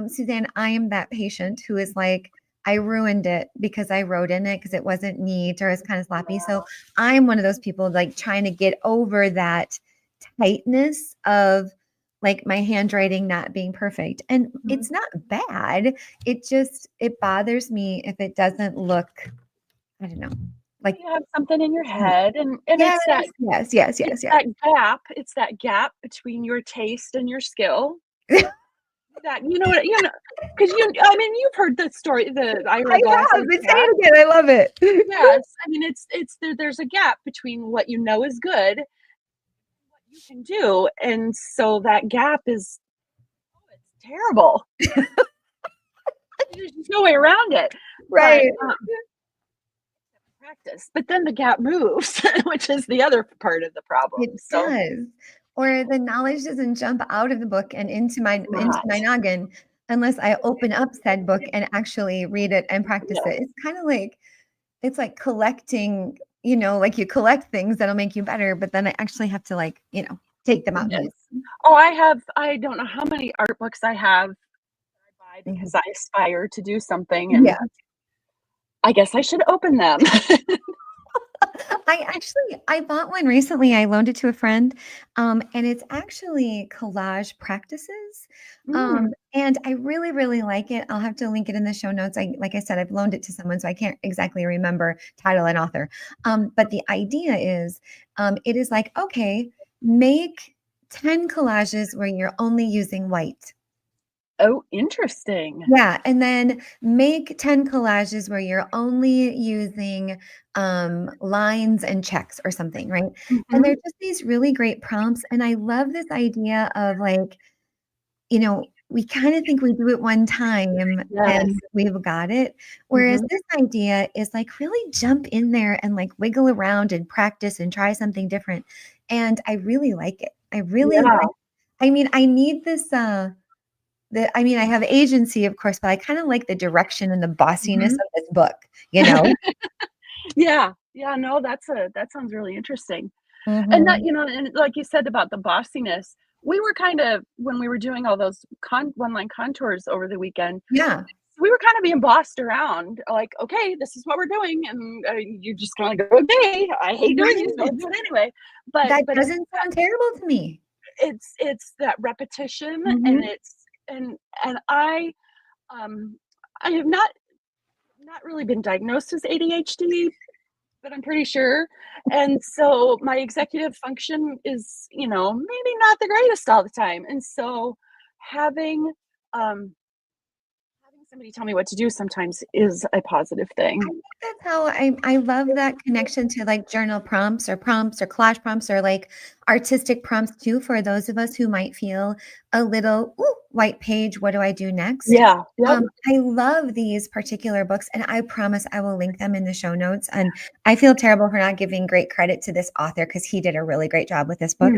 Suzanne, I am that patient who is like, I ruined it because I wrote in it because it wasn't neat or it's kind of sloppy. So I'm one of those people like trying to get over that tightness of like my handwriting not being perfect. And Mhm. it's not bad. It bothers me if it doesn't look, I don't know, like You have something in your neat. head, and Yes, it's that yes, yes, it's yes, yes. that gap it's that gap between your taste and your skill. that because I mean, you've heard the story, the I hourglass have, and but say gap. it again. I love it. Yes, I mean, there's a gap between what you know is good, what you can do, and so that gap is it's terrible. There's just no way around it. But Right. practice. But then the gap moves, which is the other part of the problem. It So does. Or the knowledge doesn't jump out of the book and into not. my noggin unless I open up said book and actually read it and practice Yes. it. It's kind of like it's like collecting, like you collect things that'll make you better, but then I actually have to like, take them out and Yes. use them. Oh, I don't know how many art books I have that I buy Mhm. because I aspire to do something, and Yeah. I guess I should open them. I bought one recently. I loaned it to a friend, and it's actually collage practices. Mm, And I really, really like it. I'll have to link it in the show notes. Like I said, I've loaned it to someone, so I can't exactly remember title and author. But the idea is, it is like, okay, make 10 collages where you're only using white. oh, interesting. Yeah, and then make 10 collages where you're only using, lines and checks or something, right? And they're Mhm. just these really great prompts, and I love this idea of, like, we kinda think we do it one time Yes. and we've got it, whereas Mhm. this idea is, like, really jump in there and, like, wiggle around and practice and try something different, and I really like it. I really Yeah. like I mean, I need this, I have agency, of course, but I kinda like the direction and the bossiness Mhm. of this book, you know? Yeah. Yeah, no, that sounds really interesting. And that Mhm. and like you said about the bossiness, we were kind of when we were doing all those one-line contours over the weekend, Yeah. we were kind of being bossed around, like, "Okay, this is what we're doing," and, you're just kinda like, "Okay, I hate doing this, but I'll Right. do it anyway." But That but doesn't sound terrible to me. it's that repetition, and Mhm. it's and um, I have not really been diagnosed as ADHD, but I'm pretty sure. And so my executive function is, maybe not the greatest all the time. And so having um having somebody tell me what to do sometimes is a positive I thing. think that's how I love that connection to, like, journal prompts or collage prompts or, like, artistic prompts too for those of us who might feel a little, "Ooh, white page, what do I do next?" Yeah. Yep. I love these particular books, and I promise I will link them in the show notes, and I feel terrible for not giving great credit to this author because he did a really great job with this book,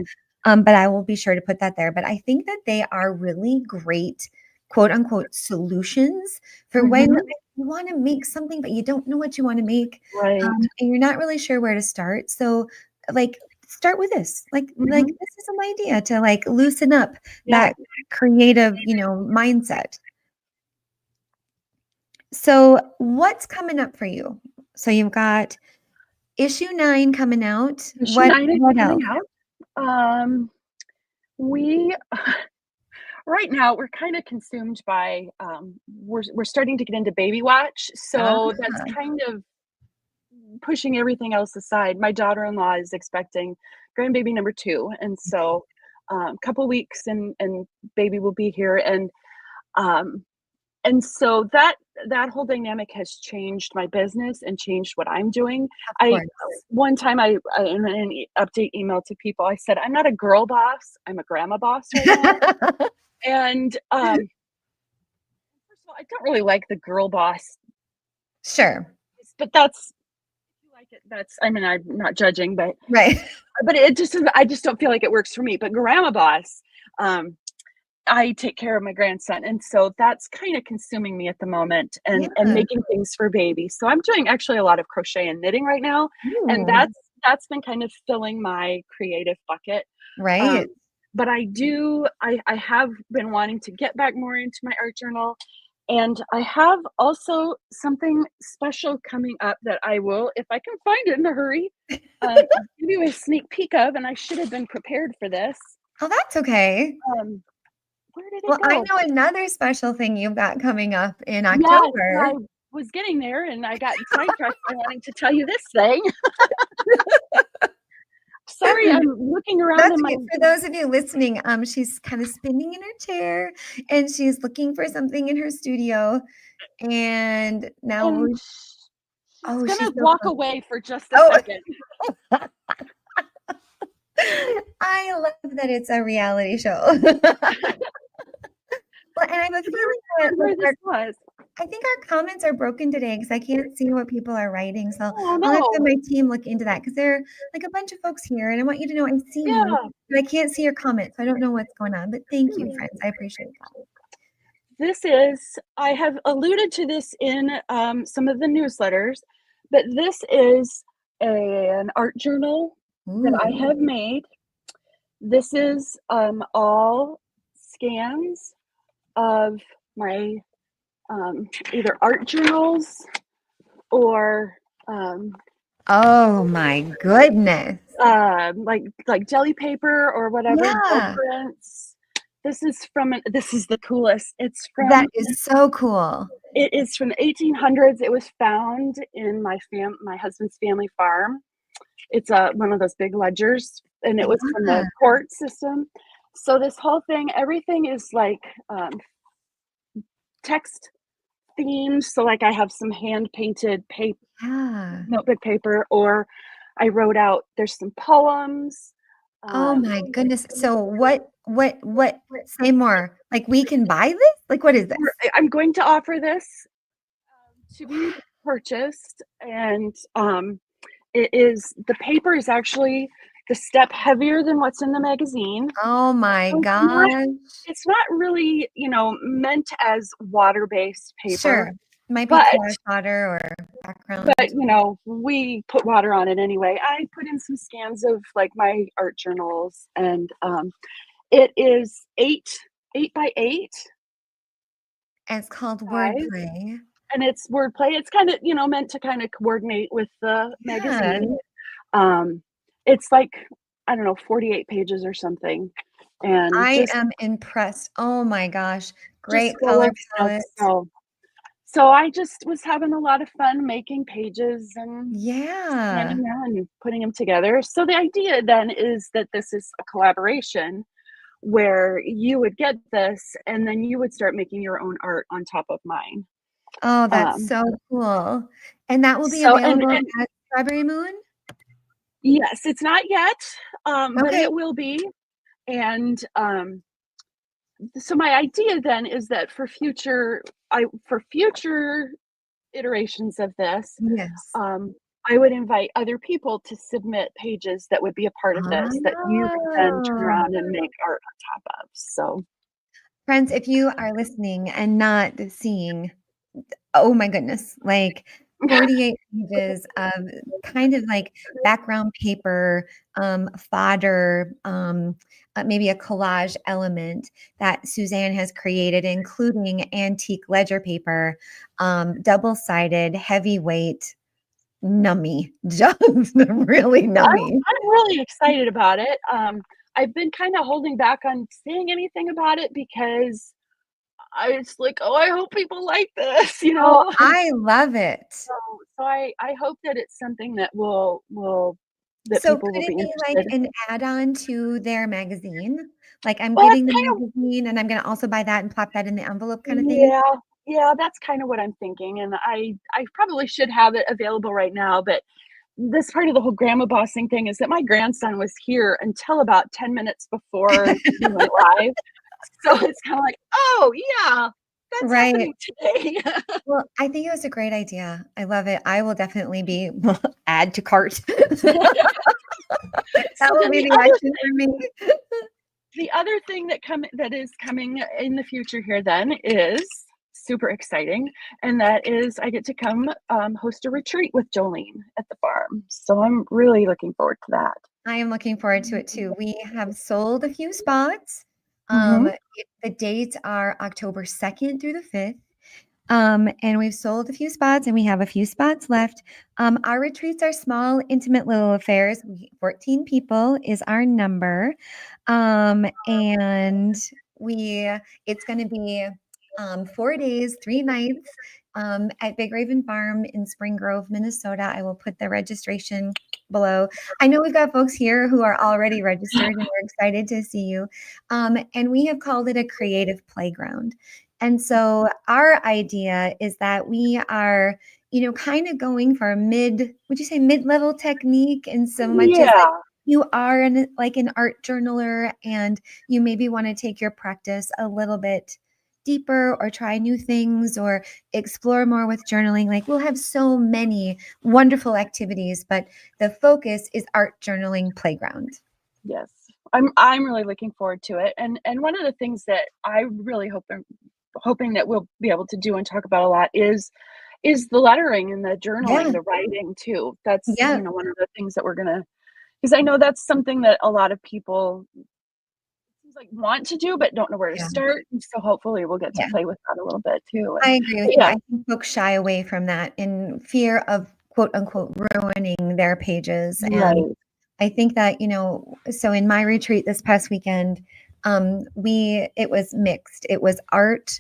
Mm. but I will be sure to put that there, but I think that they are really great, quote, unquote, "solutions" for when Mhm. you wanna make something, but you don't know what you wanna make, Right. and you're not really sure where to start, so, like, start with this, like, Mhm. this is an idea to, like, loosen up Yeah. that creative, mindset. So, what's coming up for you? So you've got issue 9 coming out. Issue What 9 is what coming else? out. We right now we're kind of consumed by we're starting to get into baby watch, Ah, so that's kind of pushing everything else aside. My daughter-in-law is expecting grandbaby number 2, and so, couple weeks and baby will be here, um, and so that whole dynamic has changed my business and changed what I'm doing. of I course. one time I in an update email to people, I said, "I'm not a girl boss, I'm a grandma boss right now." And, first of all, I don't really like the girl boss, Sure. but that's if you like it, I mean, I'm not judging, Right. but it just doesn't I just don't feel like it works for me, but grandma boss, um, I take care of my grandson, and so that's kinda consuming me at the moment and Yeah. making things for baby. So I'm doing actually a lot of crochet and knitting right now, and Ooh, that's been kind of filling my creative bucket. Um, right. but I have been wanting to get back more into my art journal, and I have also something special coming up that I will, if I can find it in a hurry, give you a sneak peek of, and I should have been prepared for this. Oh, that's okay. Um, where did it Well, I go? know another special thing you've got coming up in Yes, and October. I was getting there, and I got sidetracked by wanting to tell you this thing. sorry, I'm looking around That's in my. okay. For those of you listening, she's kind of spinning in her chair and she's looking for something in her studio. And now And she's oh, she's gonna so walk close. away for just a Oh, second. I love that it's a reality show. Well, and I have a feeling that Where this was. I think our comments are broken today because I can't see what people are writing. So Oh I'll have to have no. my team look into that because there are like a bunch of folks here, and I want you to know I see you, Yeah. but I can't see your comments. So I don't know what's going on. But thank you, friends. I appreciate that. This is, I have alluded to this in some of the newsletters, but this is an art journal that I Ooh. have made. This is all scans of my either art journals or Oh my goodness. like jelly paper or whatever, gel Yeah, prints. This is the coolest. that is so cool. It is from the 1800s. It was found in my husband's family farm. It's one of those big ledgers, and it was from Yeah. the court system. So this whole thing, everything is like text themed. So like I have some hand painted paper, Yeah. notebook paper, or I wrote out. There's some poems. Oh Um, my goodness. So say more. Like we can buy this? Like what is this? I'm going to offer this to be purchased, and the paper is actually the step heavier than what's in the magazine. Oh my So gosh. it's not really, meant as water-based paper, Sure. Might be but too much water or background. we put water on it anyway. I put in some scans of like my art journals, and it is eight by 8 And it's called size, wordplay. and it's wordplay. It's kind of, meant to kind of coordinate with the Yeah. magazine. It's like, I don't know, 48 pages or something, and I am impressed. Oh my gosh. just Great full color of stuff. palette. So I just was having a lot of fun making pages and Yeah. scanning them and putting them together. So the idea then is that this is a collaboration where you would get this and then you would start making your own art on top of mine. Oh, that's Um, so cool. And that will be so available at Strawberry Moon? yes, it's not yet, but Okay. it will be. And so my idea then is that for future iterations of this, Yes. I would invite other people to submit pages that would be a part of this that you could then turn Oh. around and make art on top of. So Friends, if you are listening and not seeing, oh my goodness, like 48 pages of kind of like background paper, fodder, maybe a collage element that Suzanne has created, including antique ledger paper, double-sided, heavyweight, nummy, just really nummy. I'm really excited about it. I've been kind of holding back on saying anything about it because I was like, oh, I hope people like this, Oh, And I love it. so I hope that it's something that that So people could will be it be like interested. an add-on to their magazine? Like, I'm Well, getting that's the kind of magazine, and I'm gonna also buy that and plop that in the envelope kinda thing? yeah, yeah, that's kind of what I'm thinking, and I probably should have it available right now, but this part of the whole grandma bossing thing is that my grandson was here until about 10 minutes before we went live. So it's kinda like, "Oh, yeah, that's Right. happening today." Well, I think it was a great idea. I love it. I will definitely be add to cart. That So will then be the action for me. the other thing that is coming in the future here then is super exciting, and that is I get to come, host a retreat with Joleen at the farm. So I'm really looking forward to that. I am looking forward to it too. We have sold a few spots. Mhm. The dates are October 2nd through the 5th. And we've sold a few spots and we have a few spots left. Our retreats are small, intimate little affairs. 14 people is our number. And it's going to be 4 days, 3 nights at Big Raven Farm in Spring Grove, Minnesota. I will put the registration below. I know we've got folks here who are already registered and we're excited to see you. And we have called it a creative playground. And so our idea is that we are, kind of going for a would you say mid-level technique in so much as like Yeah. you are like an art journaler and you maybe want to take your practice a little bit deeper or try new things or explore more with journaling. Like we'll have so many wonderful activities, but the focus is art journaling playground. Yes. I'm really looking forward to it. And one of the things that I really hoping that we'll be able to do and talk about a lot is the lettering and the Yeah. journaling, the writing too. That's, Yeah. one of the things that we're gonna, because I know that's something that a lot of people seems like want to do but don't know where to Yeah. start. And so hopefully we'll get to Yeah. play with that a little bit too. I agree with But you. yeah. I think folks shy away from that in fear of quote unquote ruining their pages. And Right. I think that, so in my retreat this past weekend, it was mixed. It was art,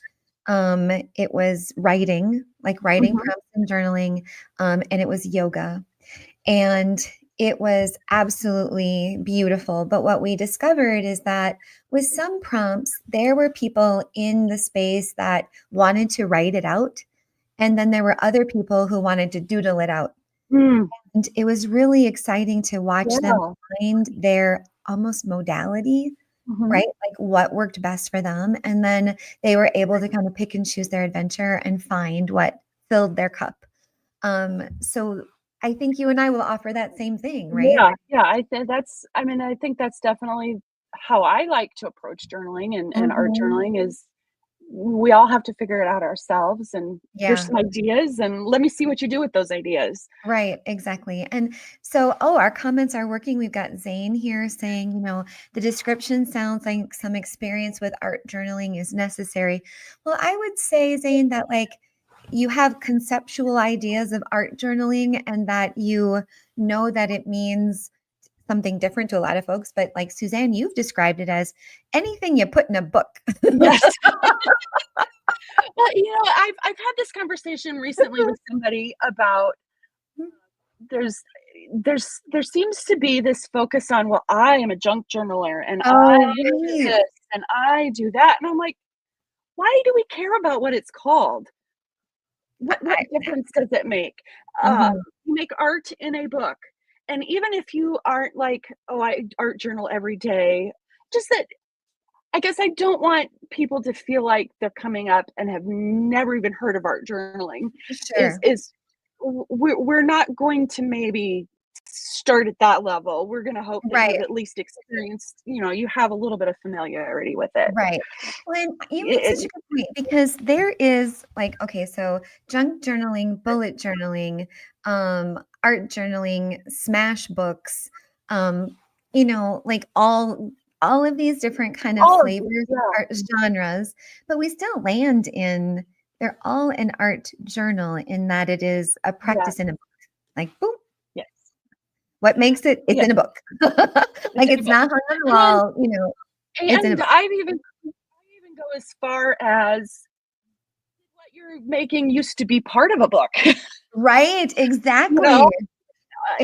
it was writing, like writing Mhm. prompts and journaling, and it was yoga. And it was absolutely beautiful. But what we discovered is that with some prompts, there were people in the space that wanted to write it out. And then there were other people who wanted to doodle it out. Mm, And it was really exciting to watch them yeah. find their almost modality, Mhm. right? Like what worked best for them. And then they were able to kind of pick and choose their adventure and find what filled their cup. So I think you and I will offer that same thing, right? Yeah, yeah, I think that's definitely how I like to approach journaling and art Mhm. journaling is we all have to figure it out ourselves, and here's Yeah, some ideas, and let me see what you do with those ideas. right, exactly. And so, our comments are working. We've got Zane here saying, the description sounds like some experience with art journaling is necessary. Well, I would say, Zane, that like you have conceptual ideas of art journaling and that you know that it means something different to a lot of folks. But like Suzanne, you've described it as anything you put in a book. Yes. Well, I've had this conversation recently with somebody about there's there seems to be this focus on, well, I am a junk journaler, and I Oh, do right. this, and I do that, and I'm like, "Why do we care about what it's called? What I, difference does it make?" Um, mhm. you make art in a book, and even if you aren't like, "Oh, I art journal every day," just that I guess I don't want people to feel like they're coming up and have never even heard of art journaling. Sure. We're not going to maybe start at that level. We're gonna hope that Right. you've at least experienced, you have a little bit of familiarity with it. Right. Well, and you make such a It good point because there is like, okay, so junk journaling, bullet journaling, art journaling, smash books, um, like all of these different kind of all of these, flavors, yeah, art genres, but we still land in they're all an art journal in that it is a yeah, practice in a book. Like, boom, yes, what makes it? It's yeah, in a book. it's Like in a it's book. not hung on the And wall, it's in a and book. I even go as far as what you're making used to be part of a book. Right, You know? exactly,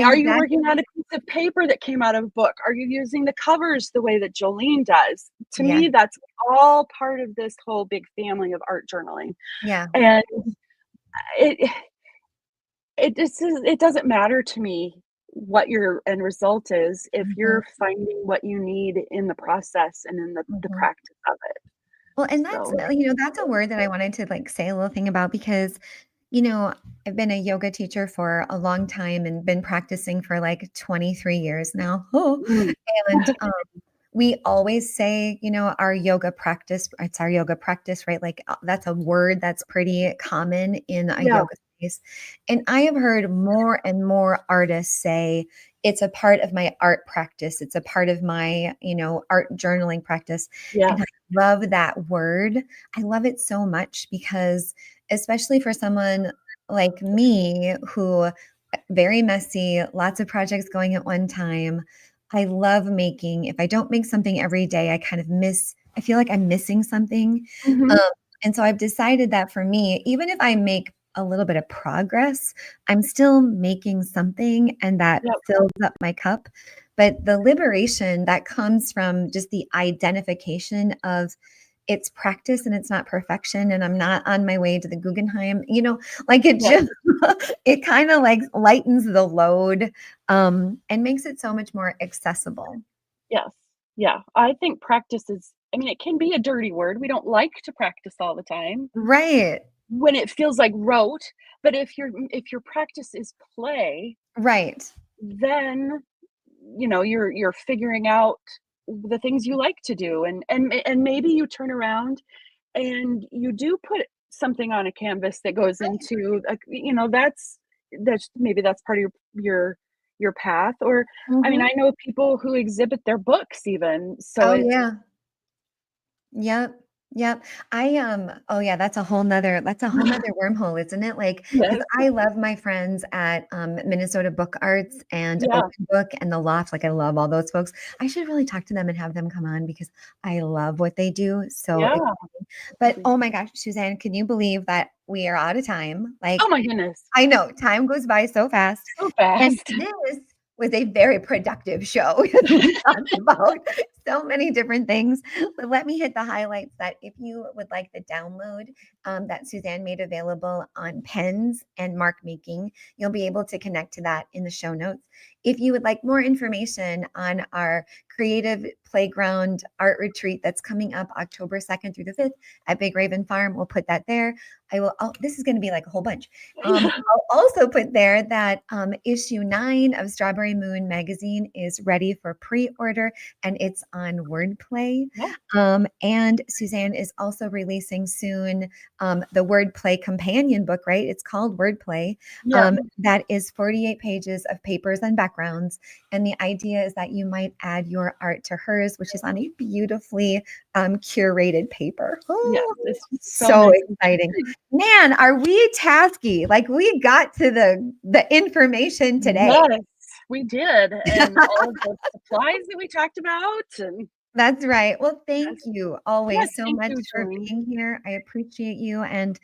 Are you working exactly. on a piece of paper that came out of a book? Are you using the covers the way that Joleen does? To Yeah, me, that's all part of this whole big family of art journaling. yeah, And it it doesn't matter to me what your end result is if mhm, you're finding what you need in the process and in the mhm. practice of it. Well, and So, that's a word that I wanted to, like, say a little thing about because, you know, I've been a yoga teacher for a long time and been practicing for, like, 23 years now. mm, And, we always say, it's our yoga practice, right? Like, that's a word that's pretty common in a yeah, yoga space. And I have heard more and more artists say, "It's a part of my art practice. It's a part of my, art journaling practice." And I yes, love that word. I love it so much because especially for someone like me who very messy, lots of projects going at one time. I love making. If I don't make something every day, I feel like I'm missing something. Um, mhm, And so I've decided that for me, even if I make a little bit of progress, I'm still making something and that Yep. fills up my cup. But the liberation that comes from just the identification of it's practice and it's not perfection and I'm not on my way to the Guggenheim, like it Yes. just it kind of like lightens the load and makes it so much more accessible. Yes. Yeah. I think practice is, I mean, it can be a dirty word. We don't like to practice all the time Right. when it feels like rote, but if your practice is play, Right. then you're figuring out the things you like to do, and maybe you turn around and you do put something on a canvas that goes into that's maybe that's part of your path. Or I mean, Mhm. I know people who exhibit their books even, so Oh, it's yeah. Yep. Yep. Oh yeah, that's a whole nother wormhole, isn't it? Like, because yes. I love my friends at Minnesota Book Arts and Yeah. Open Book and the Loft. Like I love all those folks. I should really talk to them and have them come on because I love what they do. So Yeah. exciting. But oh my gosh, Suzanne, can you believe that we are out of time? Oh Like my goodness. I know time goes by so fast. So And fast. this was a very productive show. We talked about so many different things. But let me hit the highlights that if you would like the download that Suzanne made available on pens and mark making, you'll be able to connect to that in the show notes. If you would like more information on our creative playground art retreat that's coming up October 2nd through the 5th at Big Raven Farm, we'll put that there. This is going to be like a whole bunch. I'll also put there that issue 9 of Strawberry Moon magazine is ready for pre-order and it's on Wordplay. Yeah. And Suzanne is also releasing soon the Wordplay companion book, right? It's called Wordplay. Yeah. That is 48 pages of papers and backgrounds. And the idea is that you might add your art to hers, which is on a beautifully curated paper. Yes. Oh, It's so so nice. exciting. Man, are we tasky? Like we got to the information today. Yes, we did, and all of the supplies that we talked about, and That's right. Well, thank yes. you Yes, always so thank much you, for Joleen. being here. I appreciate you and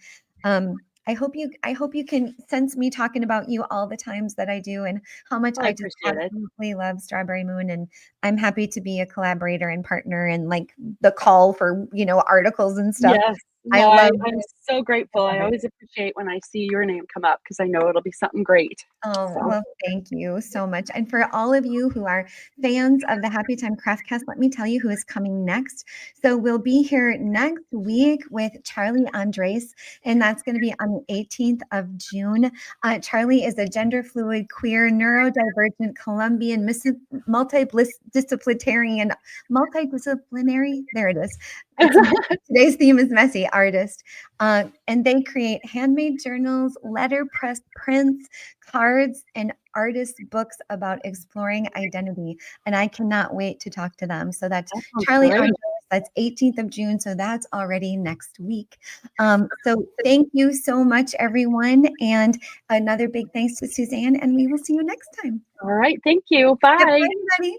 I hope you can sense me talking about you all the times that I do and how much I I just appreciate it. absolutely love Strawberry Moon and I'm happy to be a collaborator and partner and like the call for, articles and stuff. Yes. I No, love I'm so I grateful. love I it. always appreciate when I see your name come up because I know it'll be something great. Oh, So, well, thank you so much. And for all of you who are fans of the Happy Time Craftcast, let me tell you who is coming next. So we'll be here next week with Charlie Andres, and that's going to be on the 18th of June. Charlie is a gender fluid, queer, neurodivergent, Colombian, multidisciplinary, there it is. It's today's theme is messy artist. And they create handmade journals, letterpress prints, cards, and artist books about exploring identity. And I cannot wait to talk to them. So that's that sounds Charlie great. Andres. That's 18th of June. So that's already next week. So thank you so much, everyone. And another big thanks to Suzanne. And we will see you next time. All right, thank you. Yep, Bye. bye, everybody.